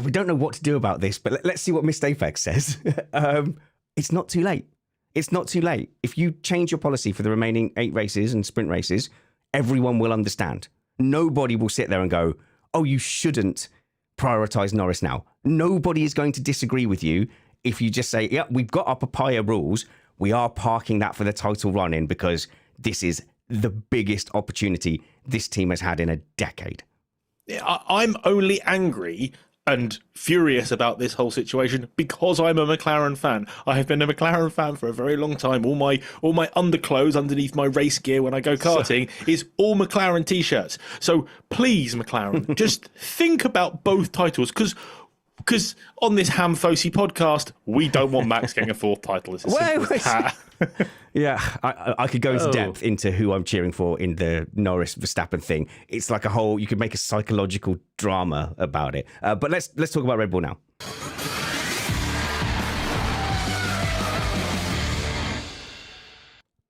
we don't know what to do about this, but let's see what Mr. Apex says. It's not too late. It's not too late. If you change your policy for the remaining 8 races and sprint races, everyone will understand. Nobody will sit there and go, oh, you shouldn't prioritise Norris now. Nobody is going to disagree with you if you just say, yeah, we've got our papaya rules. We are parking that for the title run in because this is the biggest opportunity this team has had in a decade. I'm only angry and furious about this whole situation because I'm a McLaren fan. I have been a McLaren fan for a very long time. All my underclothes underneath my race gear when I go karting is all McLaren t-shirts. So please, McLaren, just think about both titles, because on this Ham Fosi podcast, we don't want Max getting a 4th title. It's as simple as that. Yeah, I could go into depth into who I'm cheering for in the Norris Verstappen thing. It's like you could make a psychological drama about it. But let's talk about Red Bull now.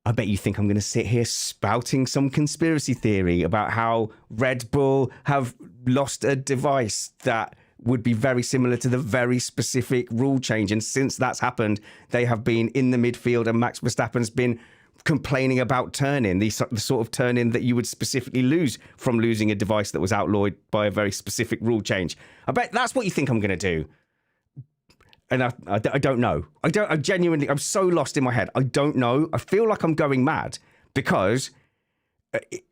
I bet you think I'm going to sit here spouting some conspiracy theory about how Red Bull have lost a device that would be very similar to the very specific rule change. And since that's happened, they have been in the midfield and Max Verstappen's been complaining about turn-in, the sort of turn-in that you would specifically lose from losing a device that was outlawed by a very specific rule change. I bet that's what you think I'm going to do. And I don't know. I'm so lost in my head. I don't know. I feel like I'm going mad because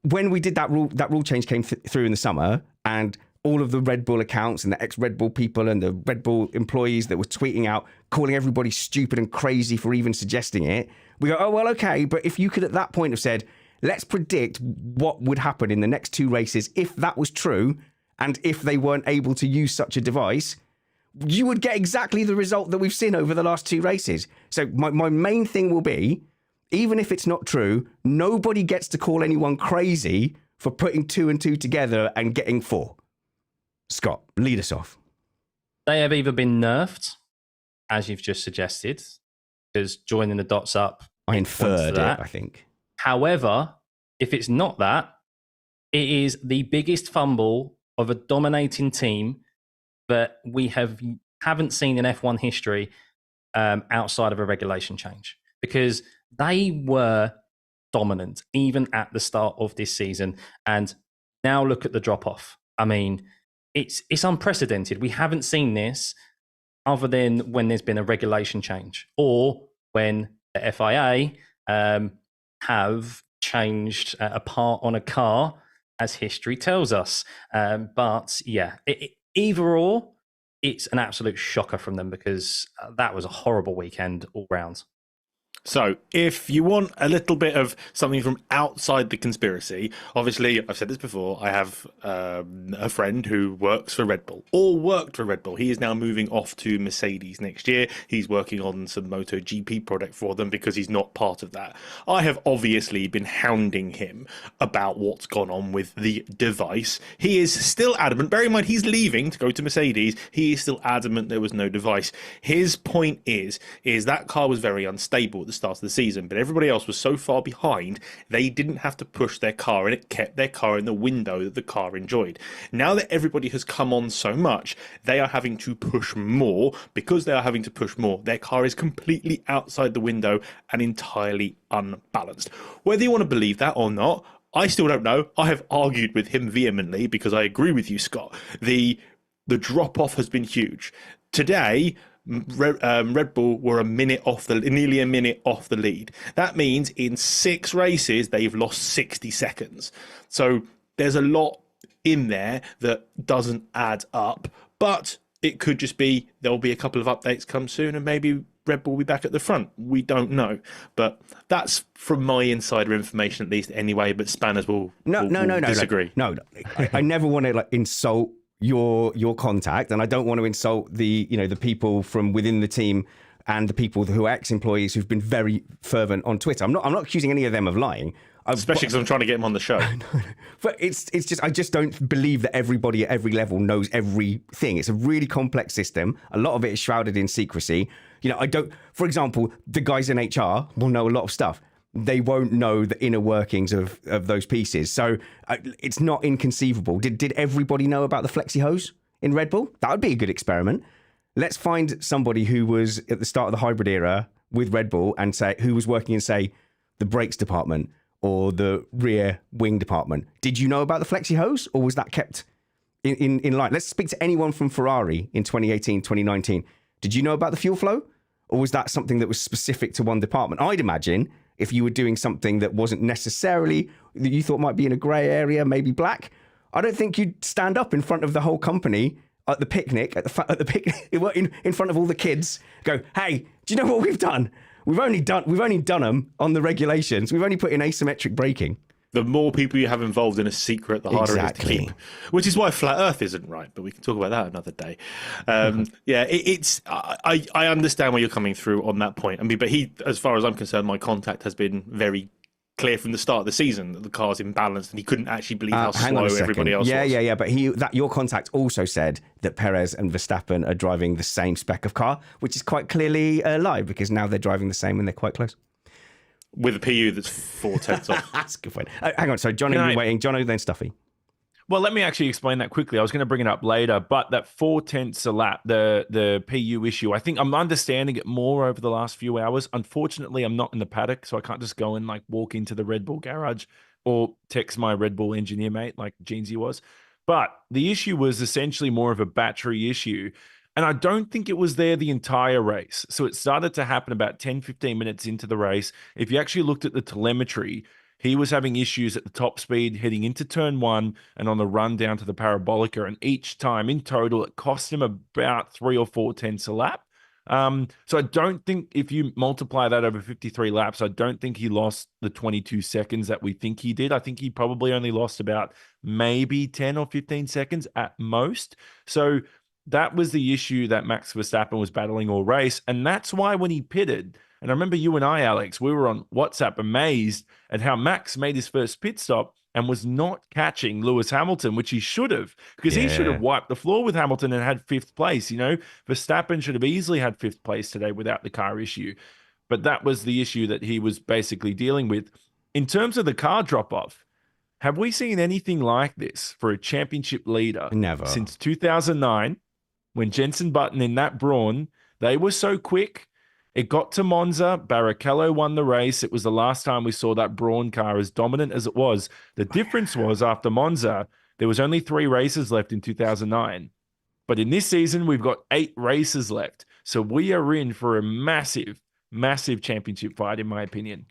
when we did that rule change came through in the summer, and all of the Red Bull accounts and the ex-Red Bull people and the Red Bull employees that were tweeting out, calling everybody stupid and crazy for even suggesting it. We go, oh, well, okay. But if you could at that point have said, let's predict what would happen in the next 2 races if that was true, and if they weren't able to use such a device, you would get exactly the result that we've seen over the last 2 races. So my main thing will be, even if it's not true, nobody gets to call anyone crazy for putting 2 and 2 together and getting 4. Scott, lead us off. They have either been nerfed, as you've just suggested, because joining the dots up. I inferred it, I think. However, if it's not that, it is the biggest fumble of a dominating team that we haven't seen in F1 history outside of a regulation change, because they were dominant even at the start of this season. And now look at the drop-off. I mean, it's unprecedented. We haven't seen this other than when there's been a regulation change or when the FIA have changed a part on a car, as history tells us. But yeah, either or, it's an absolute shocker from them, because that was a horrible weekend all round. So if you want a little bit of something from outside the conspiracy, obviously, I've said this before, I have a friend who works for Red Bull, or worked for Red Bull. He is now moving off to Mercedes next year. He's working on some MotoGP product for them because he's not part of that. I have obviously been hounding him about what's gone on with the device. He is still adamant. Bear in mind, he's leaving to go to Mercedes. He is still adamant there was no device. His point is that car was very unstable. At the start of the season, but everybody else was so far behind, they didn't have to push their car, and it kept their car in the window that the car enjoyed. Now that everybody has come on so much, they are having to push more. Because they are having to push more, their car is completely outside the window and entirely unbalanced. Whether you want to believe that or not, I still don't know. I have argued with him vehemently because I agree with you, Scott. The drop-off has been huge. Today, Red Bull were nearly a minute off the lead. That means in 6 races, they've lost 60 seconds. So there's a lot in there that doesn't add up. But it could just be there'll be a couple of updates come soon and maybe Red Bull will be back at the front. We don't know. But that's from my insider information, at least anyway. But Spanners will disagree. No, I never want to insult your contact, and I don't want to insult the people from within the team and the people who are ex-employees who've been very fervent on Twitter. I'm not accusing any of them of lying. Especially because I'm trying to get him on the show. But it's just, I just don't believe that everybody at every level knows everything. It's a really complex system. A lot of it is shrouded in secrecy. For example, the guys in HR will know a lot of stuff. They won't know the inner workings of those pieces. So it's not inconceivable. Did everybody know about the flexi hose in Red Bull? That would be a good experiment. Let's find somebody who was at the start of the hybrid era with Red Bull and who was working in, say, the brakes department or the rear wing department. Did you know about the flexi hose, or was that kept in line? Let's speak to anyone from Ferrari in 2018, 2019. Did you know about the fuel flow, or was that something that was specific to one department? I'd imagine if you were doing something that wasn't necessarily, that you thought might be in a grey area, maybe black, I don't think you'd stand up in front of the whole company at the picnic, in front of all the kids, go, hey, do you know what we've done? We've only done them on the regulations. We've only put in asymmetric braking. The more people you have involved in a secret, the harder it is to keep. Which is why flat Earth isn't right, but we can talk about that another day. I understand where you're coming through on that point. I mean, but as far as I'm concerned, my contact has been very clear from the start of the season that the car's imbalanced, and he couldn't actually believe how slow everybody else was. Yeah. But your contact also said that Perez and Verstappen are driving the same spec of car, which is quite clearly a lie, because now they're driving the same and they're quite close. With a PU that's 4/10 off. That's a good point. Hang on, so Jono, you're waiting. Jono, then Stuffey. Well, let me actually explain that quickly. I was going to bring it up later, but that 4/10 a lap, the PU issue, I think I'm understanding it more over the last few hours. Unfortunately, I'm not in the paddock, so I can't just go and walk into the Red Bull garage or text my Red Bull engineer mate like Jeansy was. But the issue was essentially more of a battery issue. And I don't think it was there the entire race. So it started to happen about 10, 15 minutes into the race. If you actually looked at the telemetry, he was having issues at the top speed heading into turn 1 and on the run down to the parabolica. And each time in total, it cost him about 3 or 4 tenths a lap. So I don't think if you multiply that over 53 laps, I don't think he lost the 22 seconds that we think he did. I think he probably only lost about maybe 10 or 15 seconds at most. So that was the issue that Max Verstappen was battling all race. And that's why when he pitted, and I remember you and I, Alex, we were on WhatsApp amazed at how Max made his first pit stop and was not catching Lewis Hamilton, which he should have, because he should have wiped the floor with Hamilton and had 5th place. Verstappen should have easily had 5th place today without the car issue. But that was the issue that he was basically dealing with. In terms of the car drop-off, have we seen anything like this for a championship leader? Never. Since 2009, when Jenson Button in that Brawn, they were so quick. It got to Monza. Barrichello won the race. It was the last time we saw that Brawn car as dominant as it was. The difference was after Monza, there was only 3 races left in 2009. But in this season, we've got 8 races left. So we are in for a massive, massive championship fight, in my opinion.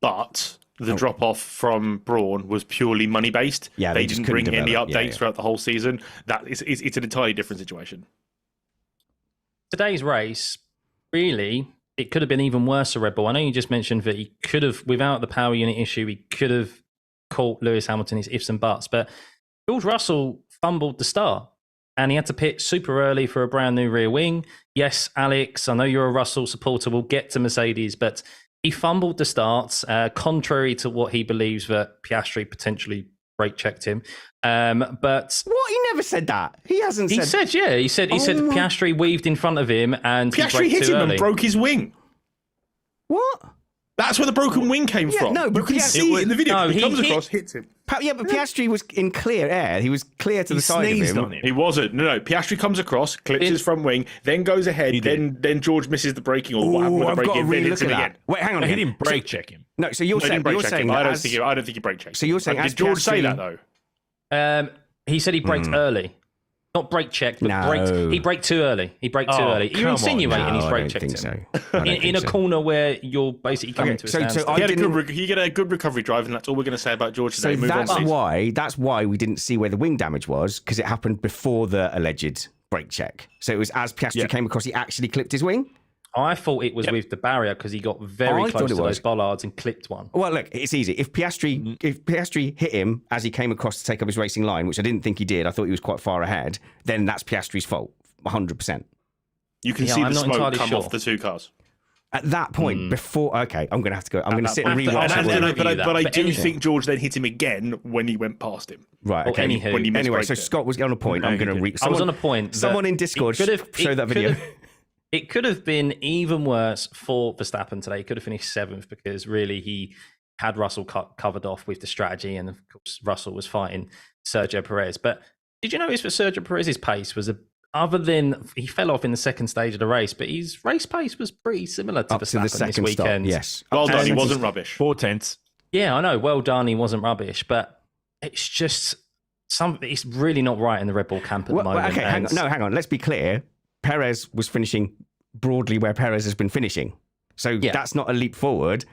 But the drop-off from Brawn was purely money-based. Yeah, they didn't bring any updates throughout the whole season. It's an entirely different situation. Today's race, really, it could have been even worse for Red Bull. I know you just mentioned that he could have, without the power unit issue, he could have caught Lewis Hamilton his ifs and buts. But George Russell fumbled the start, and he had to pit super early for a brand new rear wing. Yes, Alex, I know you're a Russell supporter. We'll get to Mercedes, but he fumbled the starts, contrary to what he believes that Piastri potentially brake checked him. But what? He never said that. He hasn't said. He said, yeah. He said Piastri weaved in front of him and Piastri hit him and broke his wing. What? That's where the broken wing came from. no, but you can yeah, see it in the video. No, he comes he- across, hits him. But Piastri was in clear air. He was clear to the side of sneezed him. on him. He wasn't. No. Piastri comes across, clips his front wing, then goes ahead. Then George misses the braking or what happened with I've the got to braking, then hits relook him at that. again. Wait, hang on. He a minute. didn't brake check him. No, so you're No, he saying didn't brake check him. I don't as- think he brake checked. So you're saying did as George say Piastri- that though? He said he braked early. Not brake checked, but No. he braked too early. He braked too Oh, early. You're come on. insinuating he's No, I brake don't checked think him. so. I don't In think a so. corner where you're basically coming Okay, to a so standstill. I He had didn't- he got a good recovery drive, and that's all we're going to say about George today. So Move on, please. that's why we didn't see where the wing damage was, because it happened before the alleged brake check. So it was as Piastri came across, he actually clipped his wing. I thought it was with the barrier because he got very I thought close it to was. those bollards and clipped one. Well, look, it's easy. If Piastri hit him as he came across to take up his racing line, which I didn't think he did, I thought he was quite far ahead, then that's Piastri's fault, 100%. You can Yeah, see I'm the not smoke entirely come sure. off the two cars. At that point, before... Okay, I'm going to have to go. I'm going to sit and point. rewatch I'll have it. to But review that, I but do anything. think George then hit him again when he went past him. Right, Well, okay. anywho. When he Anyway, misbraked so it. Scott was on a point. I'm going to read... I was on a point. that Someone in Discord it could have- show it that could video. have- It could have been even worse for Verstappen today. He could have finished 7th because really he had Russell covered off with the strategy, and of course Russell was fighting Sergio Perez. But did you notice that Sergio Perez's pace was other than he fell off in the second stage of the race, but his race pace was pretty similar to Up to Verstappen the second this stop, weekend. yes. Well done, he And- wasn't rubbish. 4/10. Yeah, I know. Well done. He wasn't rubbish, but it's just it's really not right in the Red Bull camp at the moment. Okay, hang on. Let's be clear. Perez was finishing broadly where Perez has been finishing. So that's not a leap forward.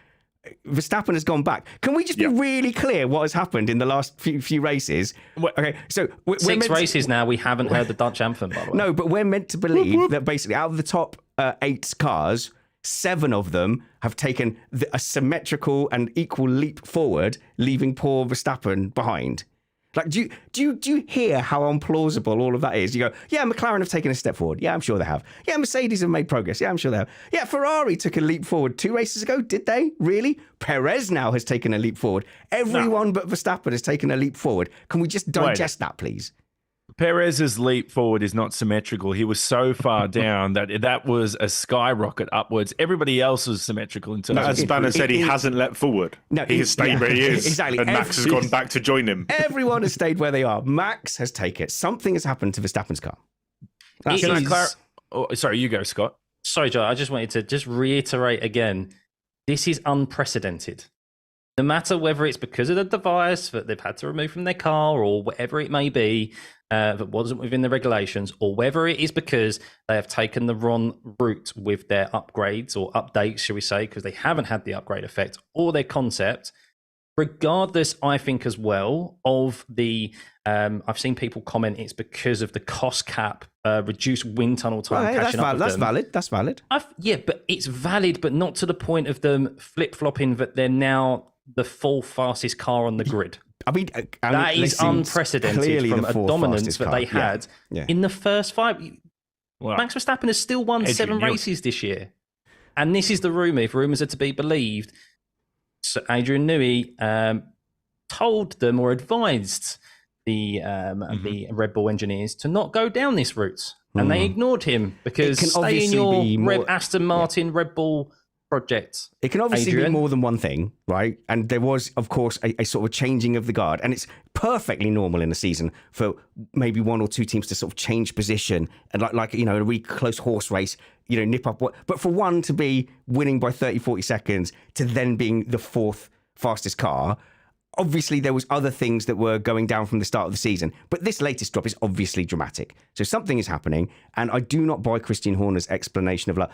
Verstappen has gone back. Can we just be really clear what has happened in the last few races? Okay, so we're 6 meant to- races now. We haven't heard the Dutch anthem, by the way. No, but we're meant to believe that basically out of the top 8 cars, 7 of them have taken a symmetrical and equal leap forward, leaving poor Verstappen behind. Like, do you hear how implausible all of that is? You go, yeah, McLaren have taken a step forward. Yeah, I'm sure they have. Yeah, Mercedes have made progress. Yeah, I'm sure they have. Yeah, Ferrari took a leap forward 2 races ago. Did they? Really? Perez now has taken a leap forward. Everyone but Verstappen has taken a leap forward. Can we just digest that, please? Perez's leap forward is not symmetrical. He was so far down that was a skyrocket upwards. Everybody else was symmetrical in terms As of... Spanner said, he hasn't leapt forward. No, he has stayed where he is. Exactly. And Max has gone back to join him. Everyone has stayed where they are. Max has taken it. Something has happened to Verstappen's car. It Can I is- sorry, you go, Scott. Sorry, Joe. I just wanted to just reiterate again. This is unprecedented. No matter whether it's because of the device that they've had to remove from their car or whatever it may be that wasn't within the regulations, or whether it is because they have taken the wrong route with their upgrades or updates, shall we say, because they haven't had the upgrade effect or their concept. Regardless, I think as well of the, I've seen people comment it's because of the cost cap, reduced wind tunnel time. Right, catching up with that's them. valid. That's valid. Yeah, but it's valid, but not to the point of them flip-flopping that they're now the 4th fastest car on the grid. I mean, That is listen, unprecedented clearly from the a 4th dominance fastest that car. they had Yeah. in the first 5. Well, Max Verstappen has still won Adrian 7 Newey. races this year. And this is the rumour, if rumours are to be believed. So Adrian Newey told them or advised the Red Bull engineers to not go down this route. And they ignored him because can stay in obviously your be more- Aston Martin Red Bull project. It can obviously Adrian. be more than one thing, right? And there was, of course, a sort of changing of the guard. And it's perfectly normal in a season for maybe 1 or 2 teams to sort of change position and like a really close horse race, nip up. But for one to be winning by 30, 40 seconds to then being the 4th fastest car, obviously there was other things that were going down from the start of the season. But this latest drop is obviously dramatic. So something is happening. And I do not buy Christian Horner's explanation of I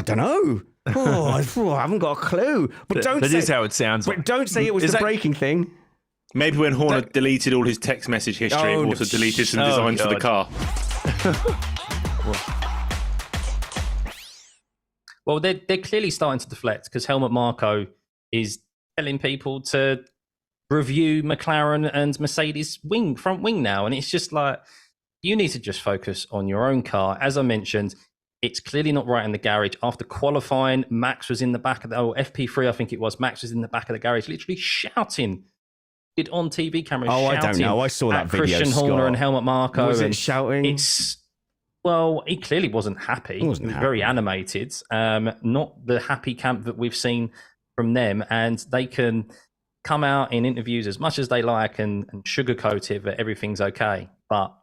don't know. I haven't got a clue. But that is how it sounds. But don't say it was the braking thing. Maybe when Horner deleted all his text message history, Oh, it also deleted some oh, designs for the car. Well, they're clearly starting to deflect because Helmut Marko is telling people to review McLaren and Mercedes front wing now. And it's just like, you need to just focus on your own car. As I mentioned, it's clearly not right in the garage. After qualifying, Max was in the back of FP3, I think it was. Max was in the back of the garage, literally shouting. Did on TV cameras. Oh, I don't know. I saw that at video, Christian Horner Scott. and Helmut Marko. Was it and shouting? It's Well, he clearly wasn't happy. He was very animated. Not the happy camp that we've seen from them. And they can come out in interviews as much as they like and sugarcoat it that everything's okay. But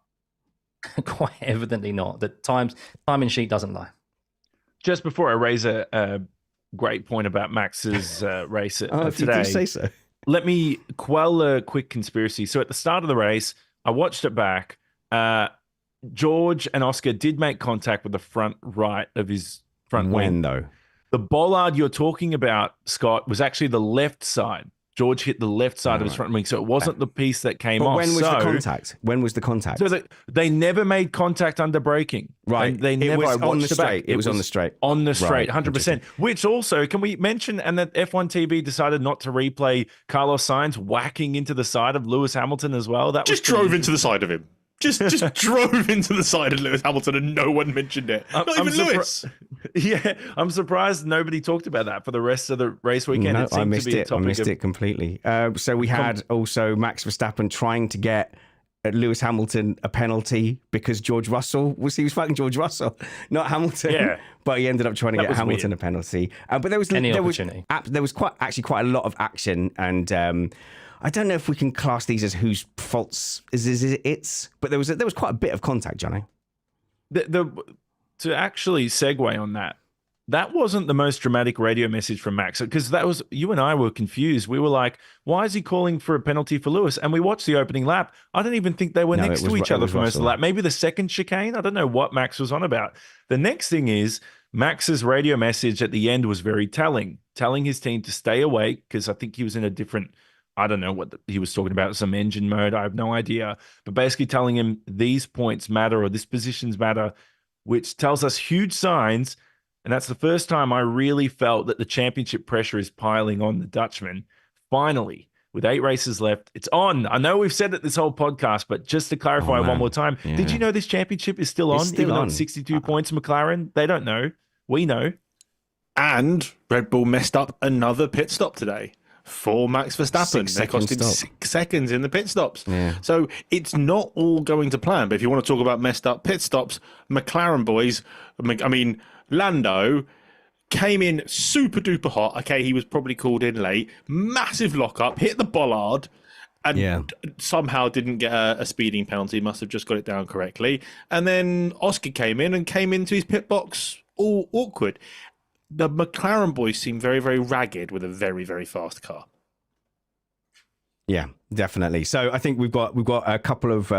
quite evidently not. The timing sheet doesn't lie. Just before I raise a great point about Max's race today, if you do say so. Let me quell a quick conspiracy. So at the start of the race, I watched it back. George and Oscar did make contact with the front right of his front wing. When, though? The bollard you're talking about, Scott, was actually the left side. George hit the left side of his front wing, so it wasn't the piece that came off. When was the contact? When was the contact? So they never made contact under braking. Right. They never. It was on the straight. It was on the straight. On the straight, Right. 100%. Which also, can we mention, and that F1 TV decided not to replay Carlos Sainz whacking into the side of Lewis Hamilton as well? That just drove into the side of him. Just drove into the side of Lewis Hamilton and no one mentioned it. Not even Lewis. Yeah, I'm surprised nobody talked about that for the rest of the race weekend. No, I missed it. I missed it completely. So we had also Max Verstappen trying to get Lewis Hamilton a penalty because George Russell was fighting George Russell, not Hamilton. Yeah. But he ended up trying to get Hamilton a penalty. But there was quite a lot of action, and I don't know if we can class these as whose faults is it's, but there was quite a bit of contact, Johnny. To actually segue on that wasn't the most dramatic radio message from Max, because that was, you and I were confused. We were like, why is he calling for a penalty for Lewis? And we watched the opening lap. I don't even think they were next to each other for most of the lap. Maybe the second chicane. I don't know what Max was on about. The next thing is Max's radio message at the end was very telling his team to stay awake, because I think he was in a different, I don't know what he was talking about, some engine mode. I have no idea. But basically telling him these points matter or this positions matter, which tells us huge signs. And that's the first time I really felt that the championship pressure is piling on the Dutchman. Finally, with 8 races left, it's on. I know we've said it this whole podcast, but just to clarify one more time, did you know this championship is still on? Even though it's 62 points, McLaren, they don't know. We know. And Red Bull messed up another pit stop today for Max Verstappen. They cost him 6 seconds in the pit stops. Yeah. So it's not all going to plan. But if you want to talk about messed up pit stops, McLaren boys, I mean, Lando came in super duper hot. Okay, he was probably called in late. Massive lockup, hit the bollard, and somehow didn't get a speeding penalty. Must have just got it down correctly. And then Oscar came into his pit box all awkward. The McLaren boys seem very, very ragged with a very, very fast car. Yeah, definitely. So I think we've got a couple of,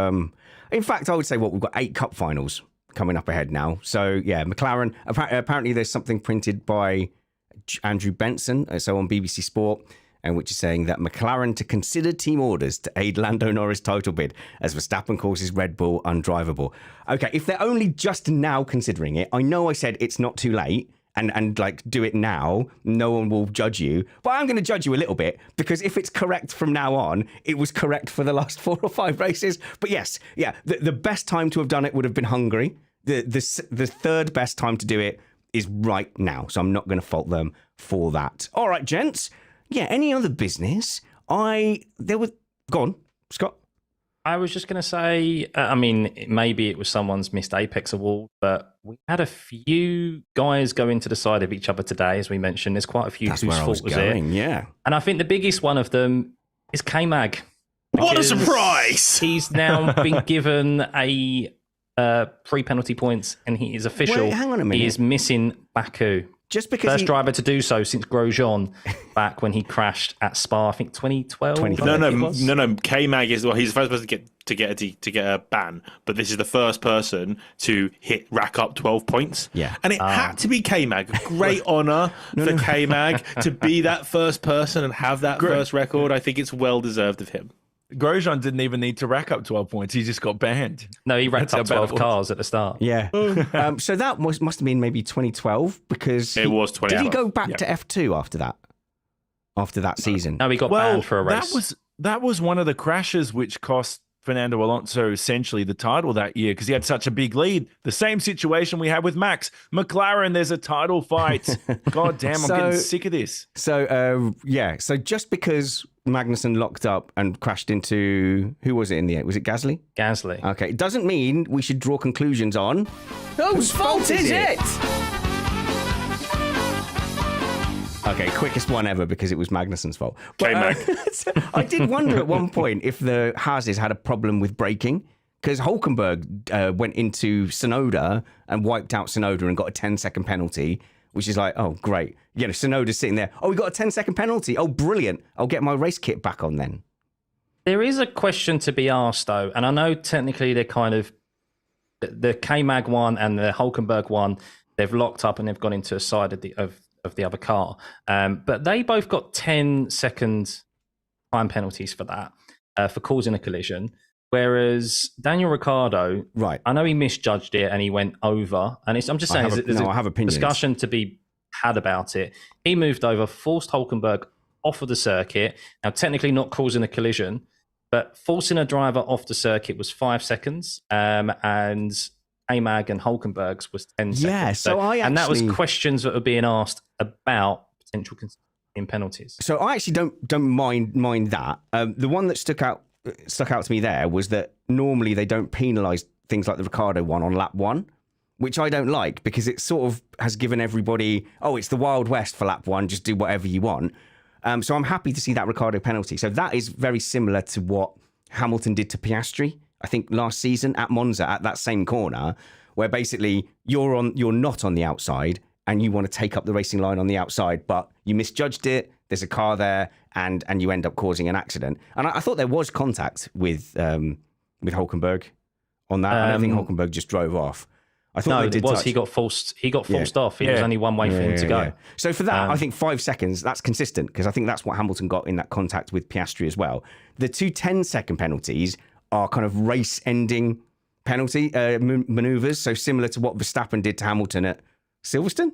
in fact, I would say we've got 8 cup finals coming up ahead now. So yeah, McLaren, apparently there's something printed by Andrew Benson, so on BBC Sport, and which is saying that McLaren to consider team orders to aid Lando Norris title bid as Verstappen calls his Red Bull undrivable. Okay, if they're only just now considering it, I know I said it's not too late, and like do it now, no one will judge you. But I'm going to judge you a little bit, because if it's correct from now on, it was correct for the last 4 or 5 races. But yes, yeah, the best time to have done it would have been Hungary. The third best time to do it is right now. So I'm not going to fault them for that. All right, gents. Yeah, any other business? Go on, Scott. I was just going to say, I mean, maybe it was someone's missed Apex award, but we had a few guys go into the side of each other today, as we mentioned. There's quite a few whose fault was it. Yeah. And I think the biggest one of them is K-Mag. What a surprise! He's now been given a 3 penalty points, and he is official. Wait, hang on a minute. He is missing Baku. Just because first driver to do so since Grosjean back when he crashed at Spa, I think 2012. No. K-Mag is he's the first person to get a ban, but this is the first person to rack up 12 points. Yeah, and it had to be K-Mag. Great honor for K-Mag to be that first person and have that first record. I think it's well deserved of him. Grosjean didn't even need to rack up 12 points. He just got banned. No, he racked up 12 cars at the start. Yeah. So that must have been maybe 2012, because it was 2012. Did he go back to F2 after that? After that season? No, he got banned for a race. That was one of the crashes which cost Fernando Alonso essentially the title that year because he had such a big lead. The same situation we had with Max. McLaren, there's a title fight. God damn, I'm getting sick of this. So just because Magnussen locked up and crashed into, who was it in the end? Was it Gasly? Gasly. Okay, it doesn't mean we should draw conclusions on whose fault is it? Okay, quickest one ever because it was Magnussen's fault. But, I did wonder at one point if the Haases had a problem with braking because Hülkenberg went into Tsunoda and wiped out Tsunoda and got a 10-second penalty, which is like, oh, great. You know, Tsunoda's sitting there. Oh, we got a 10-second penalty. Oh, brilliant. I'll get my race kit back on then. There is a question to be asked, though, and I know technically they're kind of the K-Mag one and the Hülkenberg one, they've locked up and they've gone into a side of the other car. But they both got 10-second time penalties for that, for causing a collision. Whereas Daniel Ricciardo, right? I know he misjudged it and he went over. And I'm just saying, I have opinions. Discussion to be had about it. He moved over, forced Hülkenberg off of the circuit. Now, technically not causing a collision, but forcing a driver off the circuit was 5 seconds. And AMAG and Hülkenberg's was 10 seconds. Yeah, and that was questions that were being asked about potential in penalties. So I actually don't mind that. The one that stuck out to me there was that normally they don't penalise things like the Ricciardo one on lap 1, which I don't like because it sort of has given everybody, oh, it's the Wild West for lap 1, just do whatever you want. So I'm happy to see that Ricciardo penalty. So that is very similar to what Hamilton did to Piastri, I think, last season at Monza at that same corner, where basically you're not on the outside and you want to take up the racing line on the outside, but you misjudged it. There's a car there, and you end up causing an accident. And I thought there was contact with Hülkenberg on that. I don't think Hülkenberg just drove off. I thought they did touch. He got forced off. It was only one way for him to go. Yeah. So for that, I think 5 seconds, that's consistent because I think that's what Hamilton got in that contact with Piastri as well. The 2 10-second penalties are kind of race-ending penalty manoeuvres, so similar to what Verstappen did to Hamilton at Silverstone.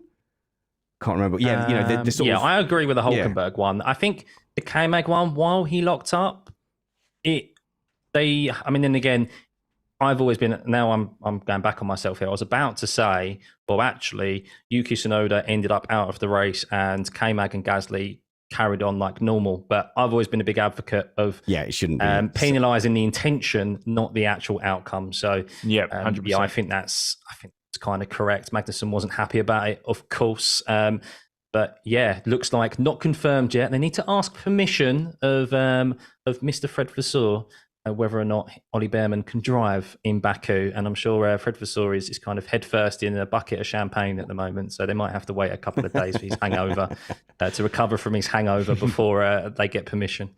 Can't remember. Yeah, the sort of... I agree with the Hülkenberg one. I think the K-Mag one, while he locked up, then again, I've always been, now I'm going back on myself here. I was about to say, well, actually, Yuki Tsunoda ended up out of the race and K-Mag and Gasly carried on like normal. But I've always been a big advocate of it shouldn't be penalising the intention, not the actual outcome. So 100%. I think it's kind of correct. Magnussen wasn't happy about it, of course. But yeah, looks like not confirmed yet. They need to ask permission of Mr. Fred Vasseur whether or not Ollie Behrman can drive in Baku. And I'm sure Fred Vasseur is kind of headfirst in a bucket of champagne at the moment. So they might have to wait a couple of days for his hangover to recover from his hangover before they get permission.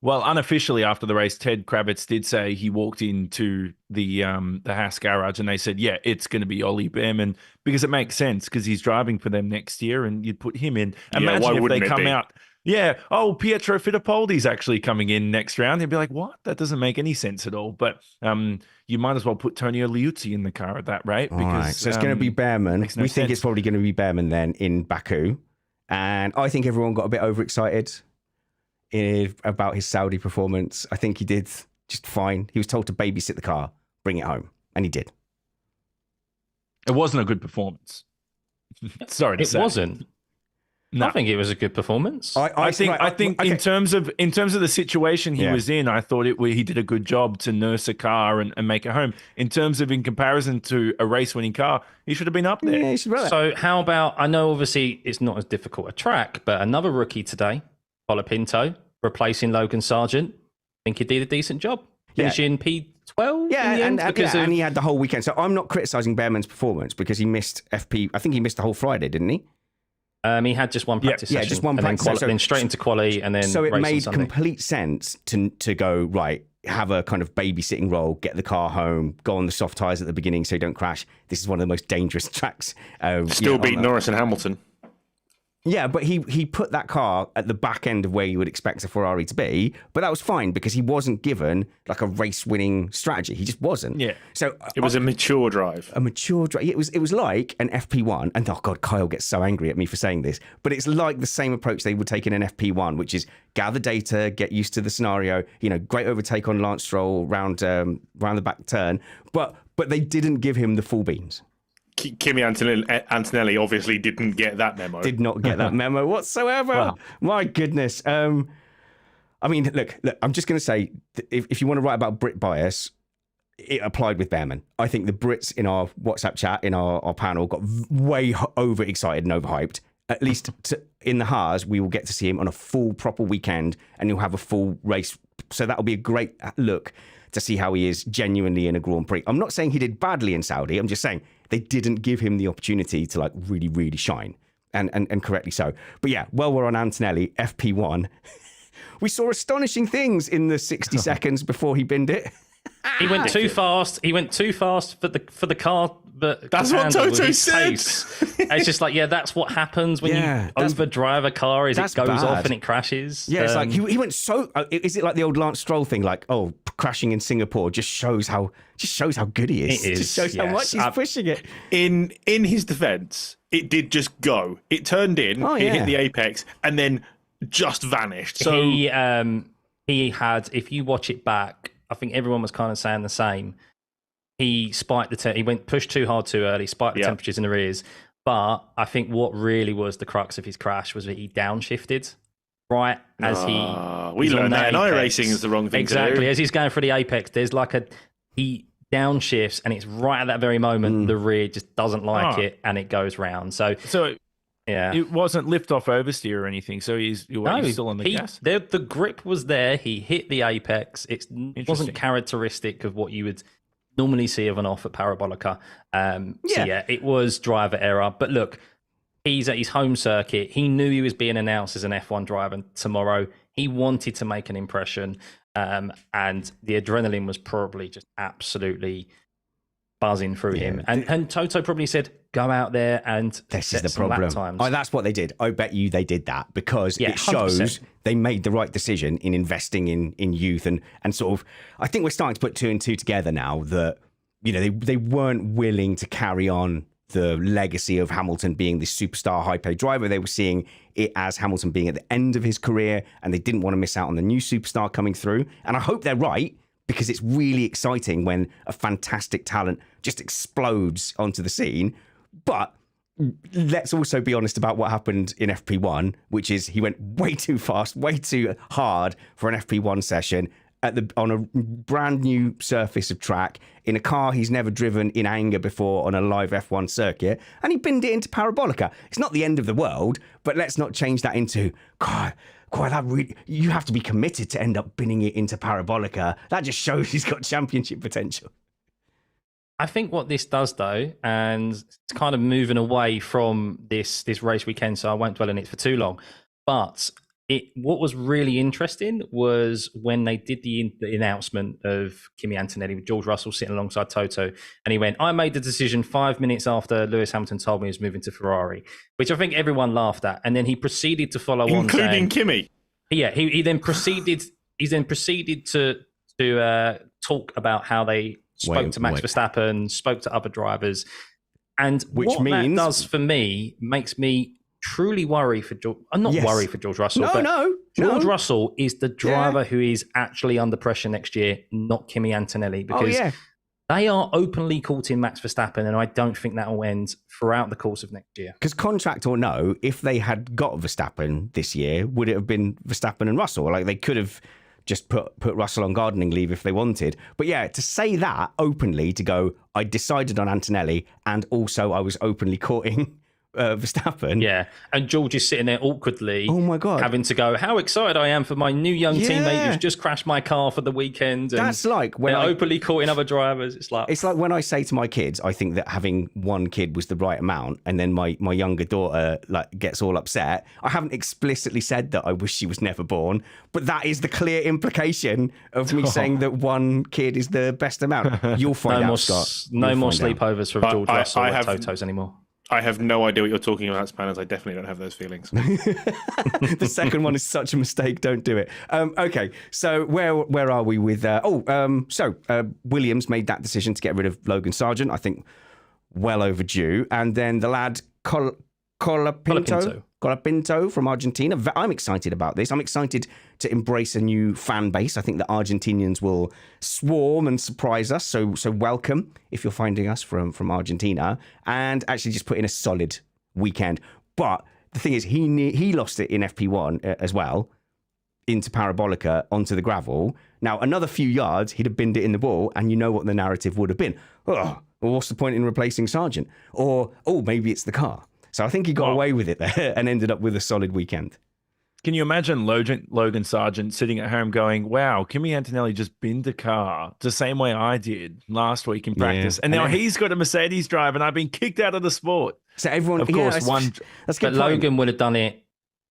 Well, unofficially after the race, Ted Kravitz did say he walked into the Haas garage and they said, yeah, it's going to be Ollie Behrman because it makes sense because he's driving for them next year and you'd put him in. Imagine if they come out. Yeah. Oh, Pietro Fittipaldi's actually coming in next round. He'd be like, what? That doesn't make any sense at all. But you might as well put Tonio Liuzzi in the car at that rate. Because, right. So it's going to be Behrman. We think it's probably going to be Behrman then in Baku. And I think everyone got a bit overexcited about his Saudi performance. I think he did just fine. He was told to babysit the car, bring it home. And he did. It wasn't a good performance. Sorry to say. It wasn't. No. I think it was a good performance. I think in terms of the situation he was in, I thought he did a good job to nurse a car and make it home. In terms of in comparison to a race-winning car, he should have been up there. Yeah, he should run it. So how about, I know obviously it's not as difficult a track, but another rookie today, Colapinto, replacing Logan Sargent. I think he did a decent job. Finishing P12 and he had the whole weekend. So I'm not criticising Behrman's performance because he missed FP. I think he missed the whole Friday, didn't he? He had just one practice session. Yeah, just one practice session. Then straight into quali and then so it made on complete sense to go, right, have a kind of babysitting role, get the car home, go on the soft tyres at the beginning so you don't crash. This is one of the most dangerous tracks. Still beat Norris and Hamilton. Yeah, but he put that car at the back end of where you would expect a Ferrari to be, but that was fine because he wasn't given like a race-winning strategy. He just wasn't. Yeah. So It was a mature drive. a mature drive. It was like an FP1, and oh god, Kyle gets so angry at me for saying this, but it's like the same approach they would take in an FP1, which is gather data, get used to the scenario. Great overtake on Lance Stroll round the back turn, but they didn't give him the full beans. Kimi Antonelli obviously didn't get that memo. Did not get that memo whatsoever. Wow. My goodness. I mean, look, I'm just going to say, if you want to write about Brit bias, it applied with Behrman. I think the Brits in our WhatsApp chat, in our panel, got way overexcited and overhyped. At least in the Haas, we will get to see him on a full, proper weekend, and he'll have a full race. So that'll be a great look to see how he is genuinely in a Grand Prix. I'm not saying he did badly in Saudi. I'm just saying they didn't give him the opportunity to like really, really shine, and correctly so. But yeah, while we're on Antonelli, FP1, we saw astonishing things in the 60 seconds before he binned it. He went too fast. He went too fast for the car. But That's what Toto said. It's just like, yeah, that's what happens when you overdrive a car. Is it goes off and it crashes. Yeah, it's like he went so. Is it like the old Lance Stroll thing? Like, oh, crashing in Singapore just shows how good he is. It is. Just shows how much he's pushing it. In his defence, it did just go. It turned in. It hit the apex and then just vanished. So he had. If you watch it back, I think everyone was kind of saying the same. He spiked he went pushed too hard too early, spiked the temperatures in the rears. But I think what really was the crux of his crash was that he downshifted right as we learned that in iRacing is the wrong thing to do. As he's going for the apex, there's like he downshifts, and it's right at that very moment the rear just doesn't like it, and it goes round. So yeah, it wasn't lift off oversteer or anything. So he's still on the gas. The grip was there. He hit the apex. It wasn't characteristic of what you would normally see of an off at Parabolica. So it was driver error. But look, he's at his home circuit. He knew he was being announced as an F1 driver tomorrow. He wanted to make an impression. And the adrenaline was probably just absolutely buzzing through him. And Toto probably said, go out there and this is the problem. Oh, that's what they did. I bet you they did that because it shows 100%. They made the right decision in investing in youth and sort of. I think we're starting to put two and two together now that they weren't willing to carry on the legacy of Hamilton being this superstar high-paid driver. They were seeing it as Hamilton being at the end of his career, and they didn't want to miss out on the new superstar coming through. And I hope they're right, because it's really exciting when a fantastic talent just explodes onto the scene. But let's also be honest about what happened in FP1, which is he went way too fast, way too hard for an FP1 session on a brand new surface of track in a car he's never driven in anger before on a live F1 circuit, and he binned it into Parabolica. It's not the end of the world, but let's not change that into you have to be committed to end up binning it into Parabolica. That just shows he's got championship potential. I think what this does, though, and it's kind of moving away from this race weekend, so I won't dwell on it for too long, but what was really interesting was when they did the announcement of Kimi Antonelli with George Russell sitting alongside Toto, and he went, I made the decision 5 minutes after Lewis Hamilton told me he was moving to Ferrari, which I think everyone laughed at. And then he proceeded to follow on saying... Including Kimi. Yeah, he then proceeded to talk about how they spoke to Max Verstappen, spoke to other drivers. And what that does for me makes me truly worry for George. I'm not worried for George Russell. George Russell is the driver who is actually under pressure next year, not Kimi Antonelli, because they are openly courting Max Verstappen, and I don't think that will end throughout the course of next year. Because contract or no, if they had got Verstappen this year, would it have been Verstappen and Russell? Like they could have just put Russell on gardening leave if they wanted. But yeah, to say that openly, to go, I decided on Antonelli, and also I was openly courting Verstappen. Yeah, and George is sitting there awkwardly. Oh my God. Having to go, how excited I am for my new young teammate who's just crashed my car for the weekend. And that's like when they're openly courting other drivers. It's like when I say to my kids, I think that having one kid was the right amount, and then my younger daughter gets all upset. I haven't explicitly said that I wish she was never born, but that is the clear implication of me saying that one kid is the best amount. You'll find out, Scott. No more sleepovers for George Russell at Toto's anymore. I have no idea what you're talking about, Spanners. I definitely don't have those feelings. The second one is such a mistake. Don't do it. Okay, so where are we with? Williams made that decision to get rid of Logan Sargent. I think well overdue. And then the lad Colapinto from Argentina. I'm excited about this. I'm excited to embrace a new fan base. I think the Argentinians will swarm and surprise us. So welcome if you're finding us from Argentina, and actually just put in a solid weekend. But the thing is, he lost it in FP1 as well, into Parabolica onto the gravel. Now another few yards, he'd have binned it in the wall, and you know what the narrative would have been. Oh, well, what's the point in replacing Sargent? Or maybe it's the car. So I think he got away with it there and ended up with a solid weekend. Can you imagine Logan Sargent sitting at home going, wow, Kimi Antonelli just binned a car the same way I did last week in practice. And now he's got a Mercedes drive and I've been kicked out of the sport. So everyone, of course, that's but Logan would have done it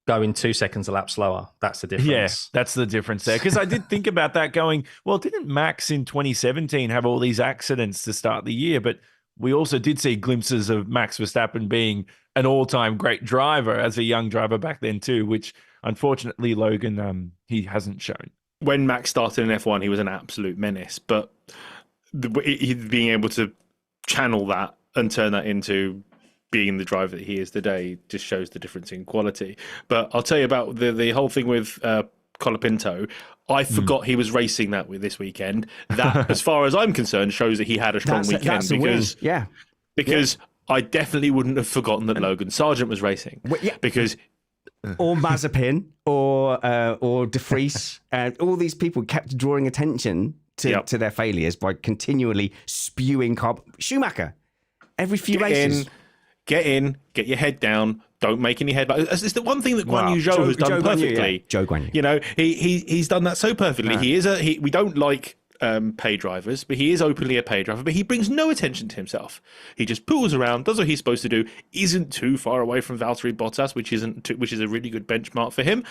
going 2 seconds a lap slower. That's the difference. Yeah, that's the difference there. Because I did think about that going, well, didn't Max in 2017 have all these accidents to start the year? But we also did see glimpses of Max Verstappen being an all-time great driver as a young driver back then too, which unfortunately Logan, he hasn't shown. When Max started in F1, he was an absolute menace, but being able to channel that and turn that into being the driver that he is today just shows the difference in quality. But I'll tell you about the whole thing with Colapinto. I forgot he was racing that this weekend. That, as far as I'm concerned, shows that he had a strong weekend because I definitely wouldn't have forgotten that Logan Sargent was racing. Because or Mazepin or De Vries, all these people kept drawing attention to their failures by continually spewing carbon. Schumacher, every few races. Get your head down. Don't make any head. It's the one thing that Guan Yu Zhou has done perfectly. Zhou Guan Yu. You know, he's done that so perfectly. We don't like pay drivers, but he is openly a pay driver, but he brings no attention to himself. He just pools around, does what he's supposed to do, isn't too far away from Valtteri Bottas, which is a really good benchmark for him,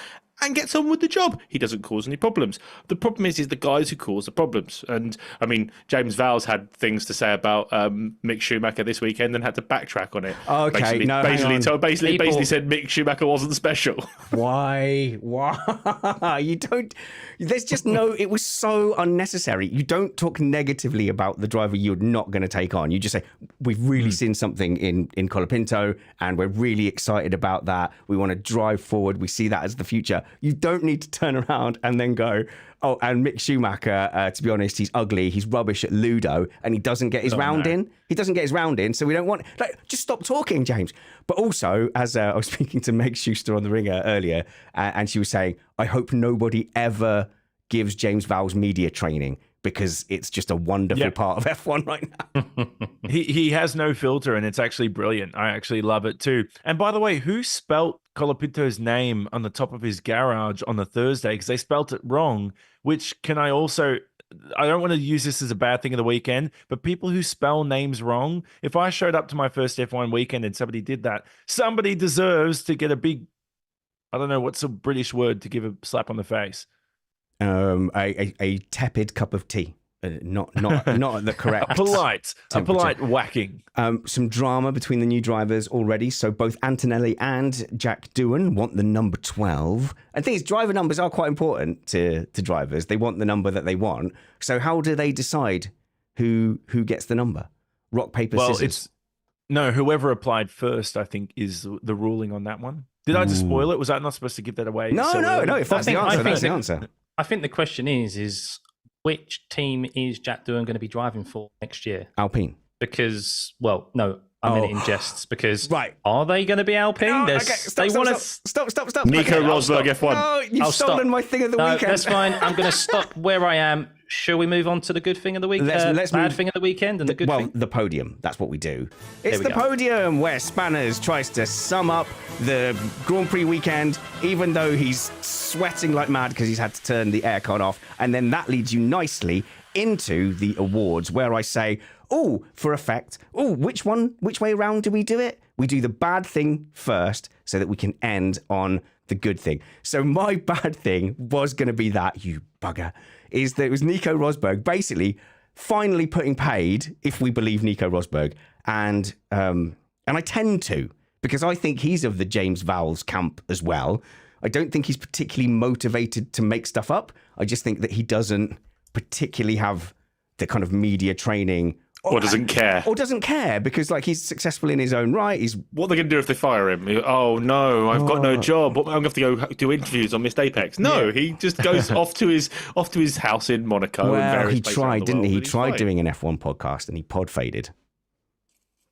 and gets on with the job. He doesn't cause any problems. The problem is the guys who cause the problems. And I mean, James Vowles had things to say about Mick Schumacher this weekend and had to backtrack on it. Okay, basically said Mick Schumacher wasn't special. Why? You don't. There's just no. It was so unnecessary. You don't talk negatively about the driver you're not going to take on. You just say, we've really seen something in Colapinto and we're really excited about that. We want to drive forward. We see that as the future. You don't need to turn around and then go, oh, and Mick Schumacher, to be honest, he's ugly. He's rubbish at Ludo and he doesn't get his round in. He doesn't get his round in. So we don't want, just stop talking, James. But also, as I was speaking to Meg Schuster on the Ringer earlier, and she was saying, I hope nobody ever gives James Vowles media training because it's just a wonderful part of F1 right now. He has no filter and it's actually brilliant. I actually love it too. And by the way, who spelt Colapinto's name on the top of his garage on the Thursday? Because they spelt it wrong, which I don't want to use this as a bad thing of the weekend, but people who spell names wrong, if I showed up to my first F1 weekend and somebody did that, somebody deserves to get a big, I don't know, what's a British word to give a slap on the face? A tepid cup of tea. Not the correct. a polite whacking. Some drama between the new drivers already. So both Antonelli and Jack Doohan want the number 12. And the thing is, driver numbers are quite important to drivers. They want the number that they want. So how do they decide who gets the number? Rock, paper, scissors. Whoever applied first, I think, is the ruling on that one. Did I just spoil it? Was I not supposed to give that away? No. If that's the answer, that's the answer. I think the question is which team is Jack Doohan going to be driving for next year? Alpine. Because, well, no, I meant it in jests. Because right. Are they going to be Alpine? No, stop. Nico Rosberg F1. Oh, you've stolen my thing of the weekend. That's fine. I'm going to stop where I am. Shall we move on to the good thing of the week? Bad thing of the weekend and the good thing? The podium. That's what we do. It's the podium where Spanners tries to sum up the Grand Prix weekend, even though he's sweating like mad because he's had to turn the aircon off. And then that leads you nicely into the awards where I say, for effect, which way around do we do it? We do the bad thing first so that we can end on the good thing. So my bad thing was going to be that, you bugger, is that it was Nico Rosberg basically finally putting paid, if we believe Nico Rosberg, and And I tend to, because I think he's of the James Vowles camp as well. I don't think he's particularly motivated to make stuff up. I just think that he doesn't particularly have the kind of media training. Or doesn't care. Or doesn't care because, like, he's successful in his own right. What are they going to do if they fire him? Oh, no, I've got no job. I'm going to have to go do interviews on Missed Apex. No, he just goes off to his house in Monaco. Well, and he tried, didn't he? He tried fine. doing an F1 podcast and he pod faded.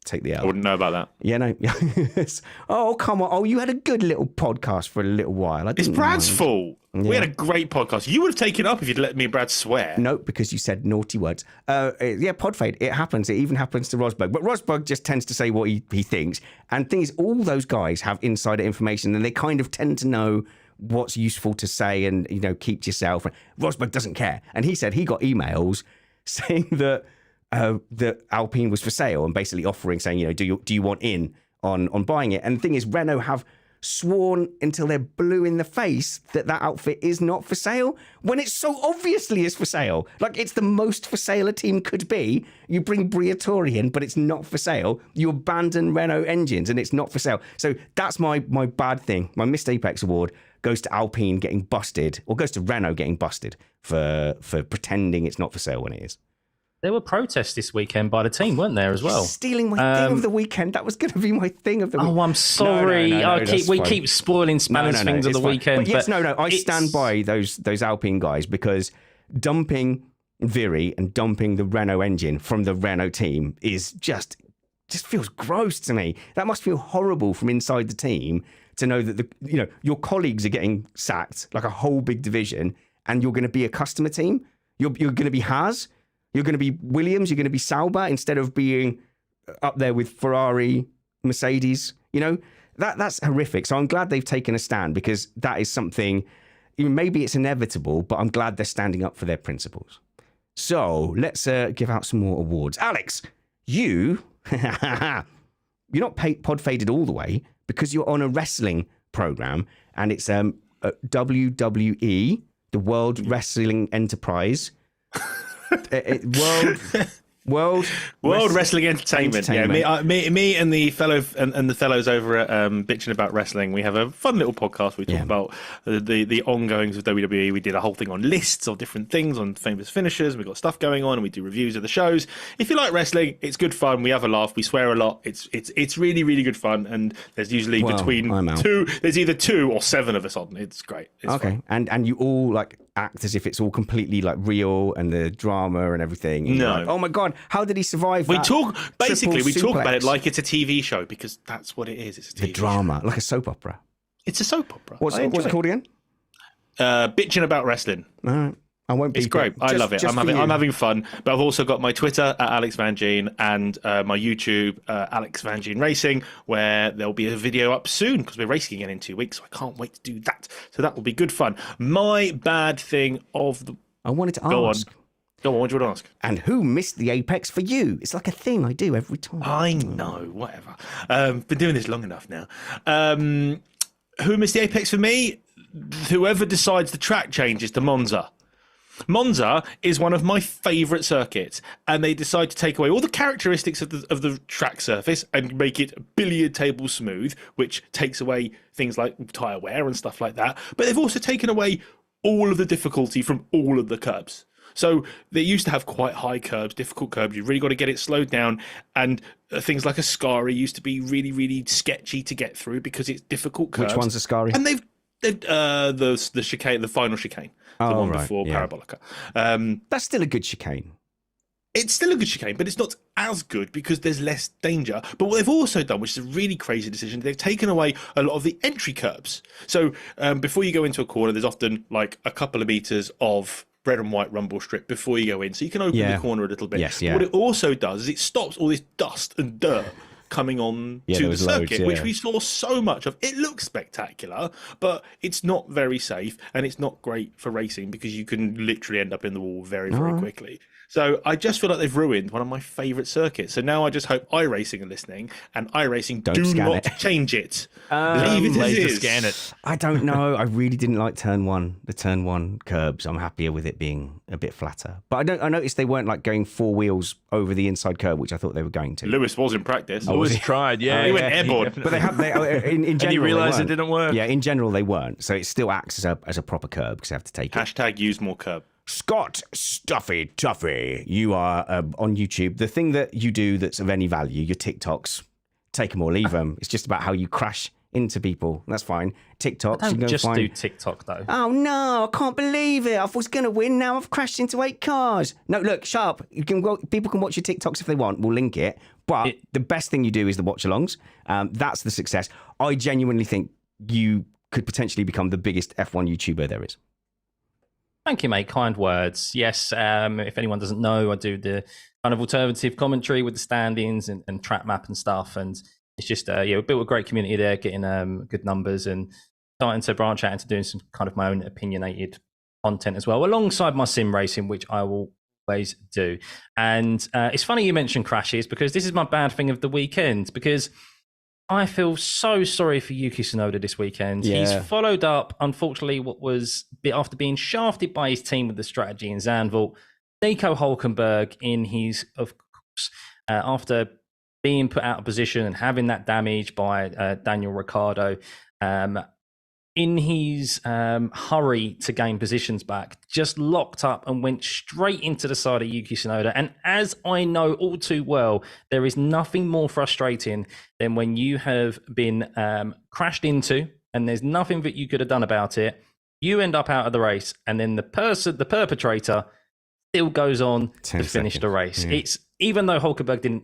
Take the L. I wouldn't know about that. Yeah, no. Oh, come on. Oh, you had a good little podcast for a little while. It's Brad's fault. Yeah. We had a great podcast. You would have taken it up if you'd let me and Brad swear. No, because you said naughty words. Yeah, pod fade. It happens. It even happens to Rosberg. But Rosberg just tends to say what he thinks. And the thing is, all those guys have insider information and they kind of tend to know what's useful to say and, you know, keep to yourself. Rosberg doesn't care. And he said he got emails saying that Alpine was for sale and basically offering, saying, you know, do you want in on buying it? And the thing is, Renault have sworn until they're blue in the face that outfit is not for sale when it so obviously is for sale. Like, it's the most for sale a team could be. You bring Briatore in, but it's not for sale. You abandon Renault engines and it's not for sale. So that's my bad thing. My Missed Apex award goes to Alpine getting busted, or goes to Renault getting busted for pretending it's not for sale when it is. There were protests this weekend by the team, weren't there, as well? Stealing my thing of the weekend. That was going to be my thing of the weekend. Oh, I'm sorry. No, we keep spoiling Spanish things of the weekend. But yes, I stand by those Alpine guys, because dumping Viri and dumping the Renault engine from the Renault team is just feels gross to me. That must feel horrible from inside the team to know that your colleagues are getting sacked, like a whole big division, and you're going to be a customer team. You're going to be Haas. You're going to be Williams, you're going to be Sauber instead of being up there with Ferrari, Mercedes. You know, that's horrific. So I'm glad they've taken a stand, because that is something, maybe it's inevitable, but I'm glad they're standing up for their principles. So let's give out some more awards. Alex, you're not pod faded all the way, because you're on a wrestling program, and it's WWE, the World Wrestling Enterprise. World Wrestling Entertainment. Yeah, me and the fellows over at Bitching About Wrestling. We have a fun little podcast. We talk about the ongoings of WWE. We did a whole thing on lists of different things, on famous finishers. We've got stuff going on, and we do reviews of the shows. If you like wrestling, it's good fun. We have a laugh. We swear a lot. It's really, really good fun. And there's usually there's either 2 or 7 of us on. It's great. It's okay, fun. And you all like act as if it's all completely like real, and the drama and everything. And no. Like, oh my God, how did he survive? We talk about it like it's a TV show, because that's what it is. It's a TV drama, show. like a soap opera. It's a soap opera. What's it called again? Bitching About Wrestling. All right. I won't be. It's great. I love it. I'm having fun. But I've also got my Twitter at Alex Vangeen, and my YouTube Alex Vangeen Racing, where there'll be a video up soon, because we're racing again in 2 weeks. So I can't wait to do that. So that will be good fun. My bad thing of the. I wanted to ask. Go on, what do you want to ask? And who missed the apex for you? It's like a thing I do every time. I know, whatever. Been doing this long enough now. Who missed the apex for me? Whoever decides the track changes to Monza. Monza is one of my favourite circuits, and they decide to take away all the characteristics of the track surface and make it billiard table smooth, which takes away things like tyre wear and stuff like that. But they've also taken away all of the difficulty from all of the curbs. So they used to have quite high curbs, difficult curbs. You've really got to get it slowed down. And things like Ascari used to be really, really sketchy to get through because it's difficult curbs. Which one's Ascari? And they've the chicane, the final chicane, the one before Parabolica. That's still a good chicane. It's still a good chicane, but it's not as good because there's less danger. But what they've also done, which is a really crazy decision, they've taken away a lot of the entry curbs. So before you go into a corner, there's often like a couple of meters of red and white rumble strip before you go in, so you can open the corner a little bit. Yes, What it also does is it stops all this dust and dirt coming on to the circuit, which we saw so much of. It looks spectacular, but it's not very safe, and it's not great for racing because you can literally end up in the wall very, very quickly. So I just feel like they've ruined one of my favourite circuits. So now I just hope iRacing are listening, and iRacing do not change it. Leave it as it is. Scan it. I don't know. I really didn't like the turn one curbs. I'm happier with it being a bit flatter. But I noticed they weren't like going 4 wheels over the inside curb, which I thought they were going to. Lewis was in practice. Oh, was tried. Yeah, he went airborne. But they have in general. And you realised they it didn't work. Yeah, in general they weren't. So it still acts as a proper curb because they have to take it. Hashtag use more curb. Scott Stuffy Tuffy, you are on YouTube. The thing that you do that's of any value, your TikToks, take them or leave them. It's just about how you crash into people. That's fine. TikToks. I you don't can just find... do TikTok though. Oh no, I can't believe it. I was going to win. Now I've crashed into 8 cars. No, look, sharp. People can watch your TikToks if they want. We'll link it. But the best thing you do is the watch alongs. That's the success. I genuinely think you could potentially become the biggest F1 YouTuber there is. Thank you, mate. Kind words. Yes. If anyone doesn't know, I do the kind of alternative commentary with the standings and track map and stuff. And it's just, we built a great community there, getting good numbers and starting to branch out into doing some kind of my own opinionated content as well, alongside my sim racing, which I will always do. And it's funny you mentioned crashes because this is my bad thing of the weekend because I feel so sorry for Yuki Tsunoda this weekend. Yeah. He's followed up, unfortunately, what was after being shafted by his team with the strategy in Zandvoort. Nico Hulkenberg in his, of course, after being put out of position and having that damage by Daniel Ricciardo, in his hurry to gain positions back, just locked up and went straight into the side of Yuki Tsunoda. And as I know all too well, there is nothing more frustrating than when you have been crashed into and there's nothing that you could have done about it. You end up out of the race, and then the perpetrator, still goes on to finish the race. Yeah. It's even though Hulkenberg didn't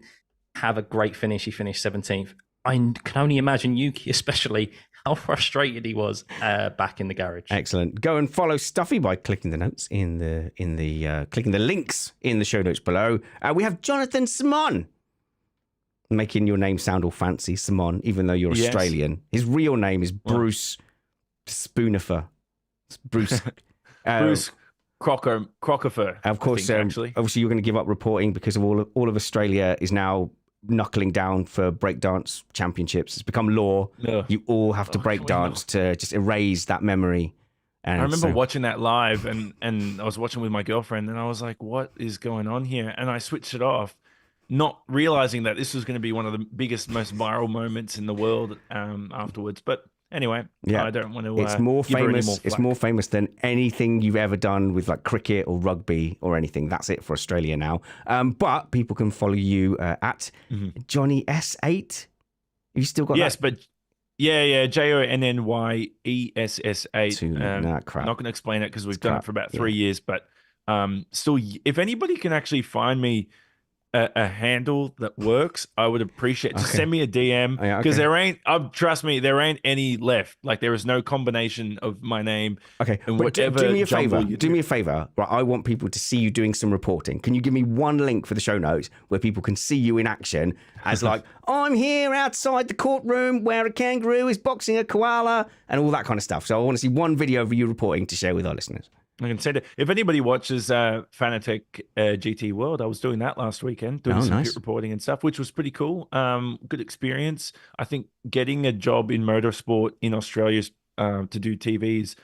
have a great finish, he finished 17th. I can only imagine Yuki, especially, how frustrated he was back in the garage. Excellent. Go and follow Stuffy by clicking the notes clicking the links in the show notes below. We have Jonathon Simon, making your name sound all fancy, Simon, even though you're Australian. His real name is Bruce Spoonifer. Bruce. Bruce Crockifer. Of course, actually. Obviously, you're going to give up reporting because of all of Australia is now knuckling down for breakdance championships. It's become law. Ugh. You all have to breakdance to just erase that memory. And I remember watching that live, and I was watching with my girlfriend, and I was like, what is going on here? And I switched it off, not realizing that this was going to be one of the biggest, most viral moments in the world afterwards. But anyway, I don't want to it's more give her any famous. more flack. It's more famous than anything you've ever done with like cricket or rugby or anything. That's it for Australia now. But people can follow you at Johnny S8. You still got yes, that? but yeah, JONNYESS8. Crap. I'm not going to explain it because we've done it for about 3 years. But still, if anybody can actually find me a handle that works, I would appreciate. Just send me a DM because there ain't. Trust me, there ain't any left. Like there is no combination of my name. Okay, and but do me a favor. Do Do me a favor. Right, I want people to see you doing some reporting. Can you give me one link for the show notes where people can see you in action as like, I'm here outside the courtroom where a kangaroo is boxing a koala and all that kind of stuff. So I want to see one video of you reporting to share with our listeners. I can say that if anybody watches Fanatec GT World, I was doing that last weekend, doing some pit reporting and stuff, which was pretty cool. Good experience. I think getting a job in motorsport in Australia to do TV is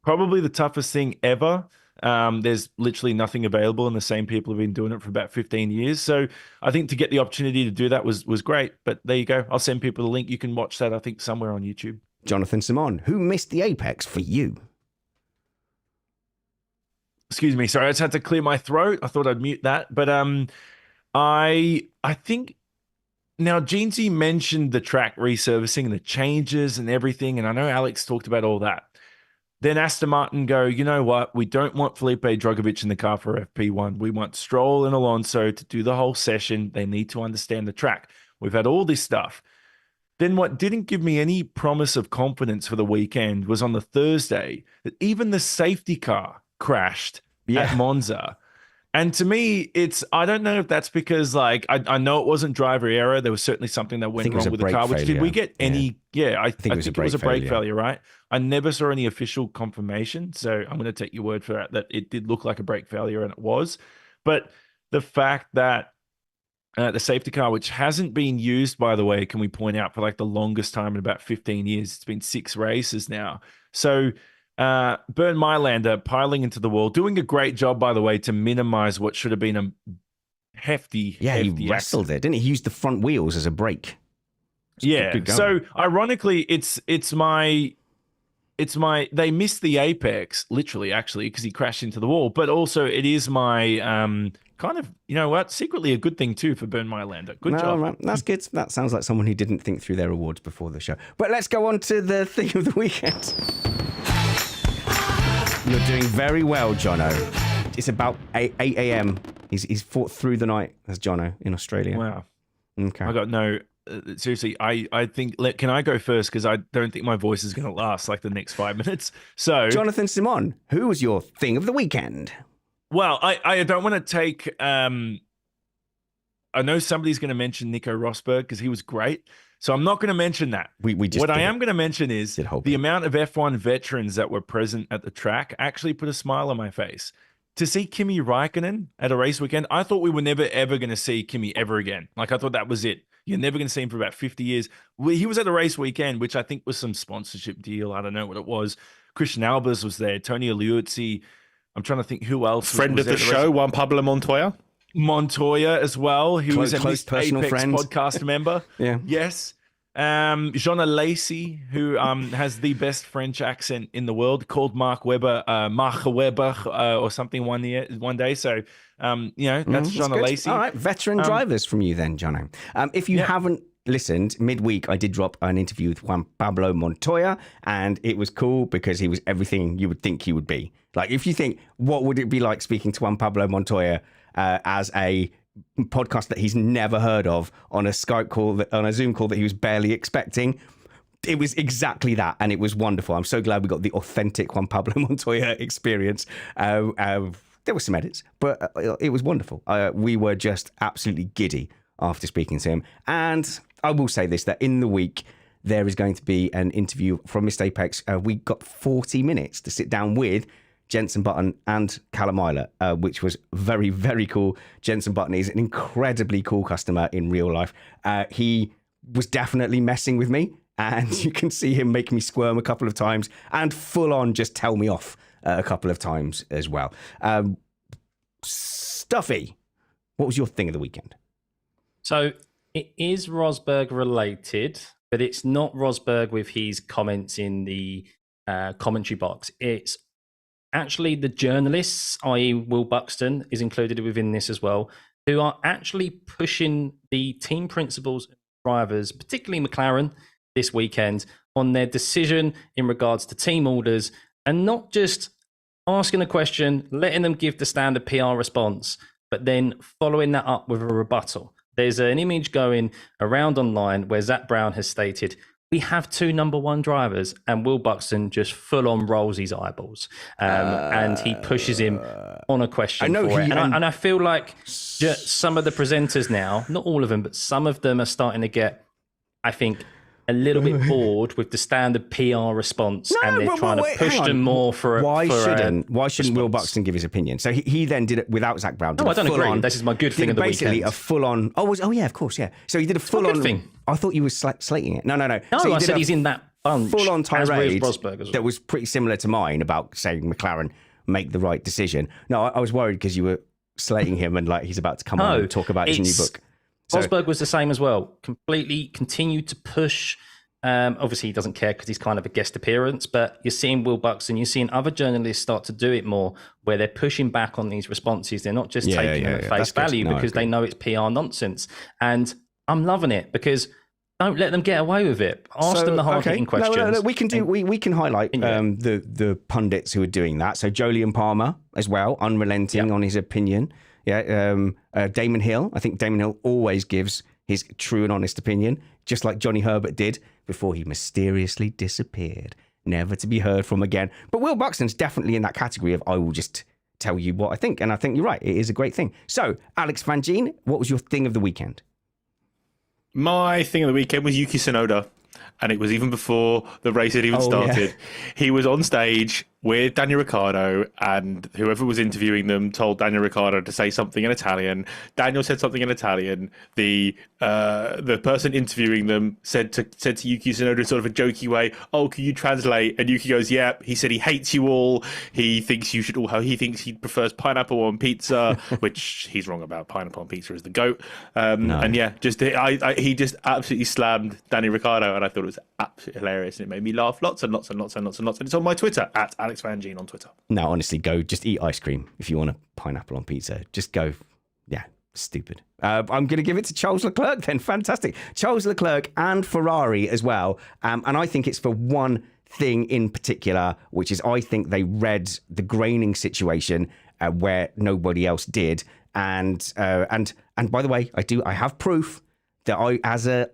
probably the toughest thing ever. There's literally nothing available, and the same people have been doing it for about 15 years. So I think to get the opportunity to do that was great. But there you go. I'll send people the link. You can watch that, I think, somewhere on YouTube. Jonathon Simon, who missed the apex for you? Excuse me, sorry, I just had to clear my throat. I thought I'd mute that. But I think now Jeansy mentioned the track resurfacing and the changes and everything, and I know Alex talked about all that. Then Aston Martin go, you know what? We don't want Felipe Drugovich in the car for FP1. We want Stroll and Alonso to do the whole session. They need to understand the track. We've had all this stuff. Then what didn't give me any promise of confidence for the weekend was on the Thursday that even the safety car crashed at Monza. And to me, I don't know if that's because like, I know it wasn't driver error. There was certainly something that went wrong with the car, which did we get any, I think it was a brake failure, right? I never saw any official confirmation. So I'm going to take your word for that it did look like a brake failure, and it was. But the fact that the safety car, which hasn't been used, by the way, can we point out, for like the longest time in about 15 years, it's been 6 races now. So Bernd Mailander piling into the wall, doing a great job, by the way, to minimize what should have been a hefty he wrestled it, didn't he? He used the front wheels as a brake. Yeah. Good going. So ironically, it's my they missed the apex literally actually because he crashed into the wall, but also it is my kind of, you know what, secretly a good thing too for Burn My Lander. Good job. Right. That's good. That sounds like someone who didn't think through their awards before the show. But let's go on to the thing of the weekend. You're doing very well, Jono. It's about 8 a.m. He's fought through the night as Jono in Australia. Wow. Okay. I got no. Seriously, I think. Can I go first? Because I don't think my voice is going to last like the next 5 minutes. So, Jonathon Simon, who was your thing of the weekend? well, I don't want to take. I know somebody's going to mention Nico Rosberg because he was great. So I'm not going to mention that. We just what I am going to mention is hope the amount of F1 veterans that were present at the track actually put a smile on my face. To see Kimi Räikkönen at a race weekend, I thought we were never, ever going to see Kimi ever again. Like, I thought that was it. You're never going to see him for about 50 years. He was at a race weekend, which I think was some sponsorship deal. I don't know what it was. Christian Albers was there. Tony Liuzzi. I'm trying to think who else. Friend of the show, Juan Pablo Montoya. Montoya as well, who was a close personal Apex friend. podcast member. Yeah. Yes. Jean Lacey, who has the best French accent in the world, called Mark Webber or something one day. So, that's Jean good. Lacey. All right, veteran drivers from you then, Jono. If you haven't listened, midweek I did drop an interview with Juan Pablo Montoya, and it was cool because he was everything you would think he would be. Like, if you think, what would it be like speaking to Juan Pablo Montoya as a podcast that he's never heard of on a Skype call, on a Zoom call that he was barely expecting? It was exactly that, and it was wonderful. I'm so glad we got the authentic Juan Pablo Montoya experience. There were some edits, but it was wonderful. We were just absolutely giddy after speaking to him. And I will say this, that in the week, there is going to be an interview from Mr. Apex. We got 40 minutes to sit down with Jenson Button and Callum Isler, which was very, very cool. Jenson Button is an incredibly cool customer in real life. He was definitely messing with me, and you can see him make me squirm a couple of times and full on just tell me off a couple of times as well. Stuffy, what was your thing of the weekend? So it is Rosberg related, but it's not Rosberg with his comments in the commentary box. It's actually the journalists, i.e. Will Buxton is included within this as well, who are actually pushing the team principals and drivers, particularly McLaren, this weekend on their decision in regards to team orders, and not just asking a question, letting them give the standard PR response, but then following that up with a rebuttal. There's an image going around online where Zach Brown has stated, we have two number one drivers, and Will Buxton just full on rolls his eyeballs, and he pushes him on a question for it. And I feel like some of the presenters now, not all of them, but some of them are starting to get, I think, a little bit bored with the standard PR response, and they're trying to push them more for a Why shouldn't response. Will Buxton give his opinion? So he then did it without Zach Brown. No, I don't agree. This is my good thing of the basically weekend. a full-on. Oh yeah, of course, yeah. So he did a full-on thing. I thought you were slating it. No. No, So I said he's in that bunch. Full-on tirade Rosberg as well. that was pretty similar to mine about saying McLaren make the right decision. No, I was worried because you were slating him and like he's about to come on and talk about his new book. So, Rosberg was the same as well. Completely continued to push. Obviously, he doesn't care because he's kind of a guest appearance, but you're seeing Will Buxton, you're seeing other journalists start to do it more, where they're pushing back on these responses. They're not just taking them at face value because they know it's PR nonsense. And I'm loving it because don't let them get away with it. Ask them the hard-hitting questions. No, we can do. We can highlight the pundits who are doing that. So Jolyon Palmer as well, unrelenting on his opinion. Yeah, Damon Hill. I think Damon Hill always gives his true and honest opinion, just like Johnny Herbert did before he mysteriously disappeared, never to be heard from again. But Will Buxton's definitely in that category of I will just tell you what I think, and I think you're right. It is a great thing. So, Alex Vangeen, what was your thing of the weekend? My thing of the weekend was Yuki Tsunoda, and it was even before the race had even started. Yeah. He was on stage with Daniel Ricciardo, and whoever was interviewing them told Daniel Ricciardo to say something in Italian. Daniel said something in Italian. The person interviewing them said to Yuki Tsunoda in sort of a jokey way, "Oh, can you translate?" And Yuki goes, "Yeah." He said he hates you all. He thinks you should all. He thinks he prefers pineapple on pizza, which he's wrong about. Pineapple on pizza is the GOAT. No. And yeah, he just absolutely slammed Danny Ricciardo, and I thought it was absolutely hilarious, and it made me laugh lots and lots and lots and lots and lots. And it's on my Twitter at Alex Vangeen on Twitter. No, honestly, go just eat ice cream if you want a pineapple on pizza. Just go. Yeah, stupid. I'm going to give it to Charles Leclerc then. Fantastic. Charles Leclerc and Ferrari as well. And I think it's for one thing in particular, which is I think they read the graining situation where nobody else did. And by the way, I have proof that I, as an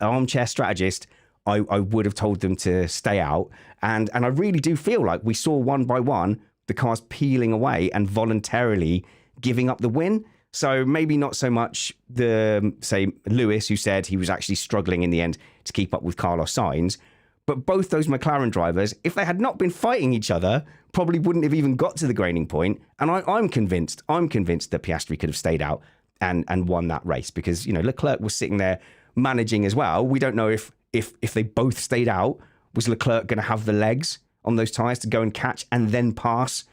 armchair strategist, I would have told them to stay out. And I really do feel like we saw one by one the cars peeling away and voluntarily giving up the win. So maybe not so much say Lewis, who said he was actually struggling in the end to keep up with Carlos Sainz. But both those McLaren drivers, if they had not been fighting each other, probably wouldn't have even got to the graining point. And I'm convinced that Piastri could have stayed out and won that race, because, you know, Leclerc was sitting there managing as well. We don't know if they both stayed out, was Leclerc going to have the legs on those tyres to go and catch and then pass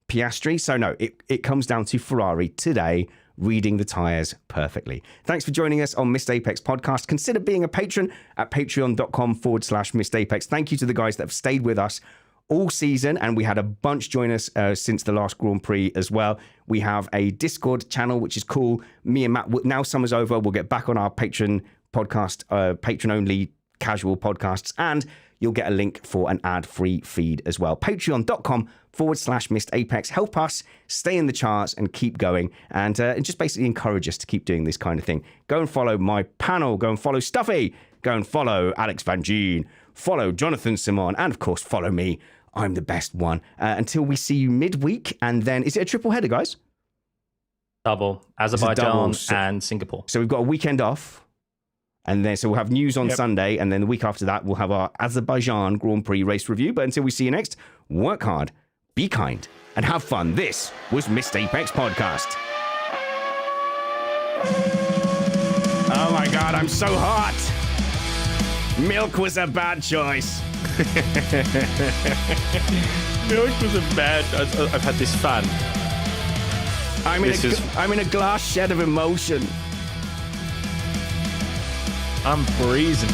Piastri? So no, it comes down to Ferrari today reading the tyres perfectly. Thanks for joining us on Missed Apex podcast. Consider being a patron at patreon.com/Missed Apex. Thank you to the guys that have stayed with us all season, and we had a bunch join us since the last Grand Prix as well. We have a Discord channel, which is cool. Me and Matt, now summer's over, we'll get back on our Patreon podcast, patron-only casual podcasts, and you'll get a link for an ad-free feed as well. Patreon.com/Missed Apex. Help us stay in the charts and keep going, and just basically encourage us to keep doing this kind of thing. Go and follow my panel. Go and follow Stuffey. Go and follow Alex Vangeen. Follow Jonathon Simon, and of course, follow me. I'm the best one. Until we see you midweek, and then is it a triple header, guys? Double. Azerbaijan and Singapore. So we've got a weekend off. And then, so we'll have news on Sunday, and then the week after that, we'll have our Azerbaijan Grand Prix race review. But until we see you next, work hard, be kind, and have fun. This was Missed Apex Podcast. Oh my God, I'm so hot. Milk was a bad choice. Milk was a bad. I've had this fan. I'm in a glass shed of emotion. I'm freezing.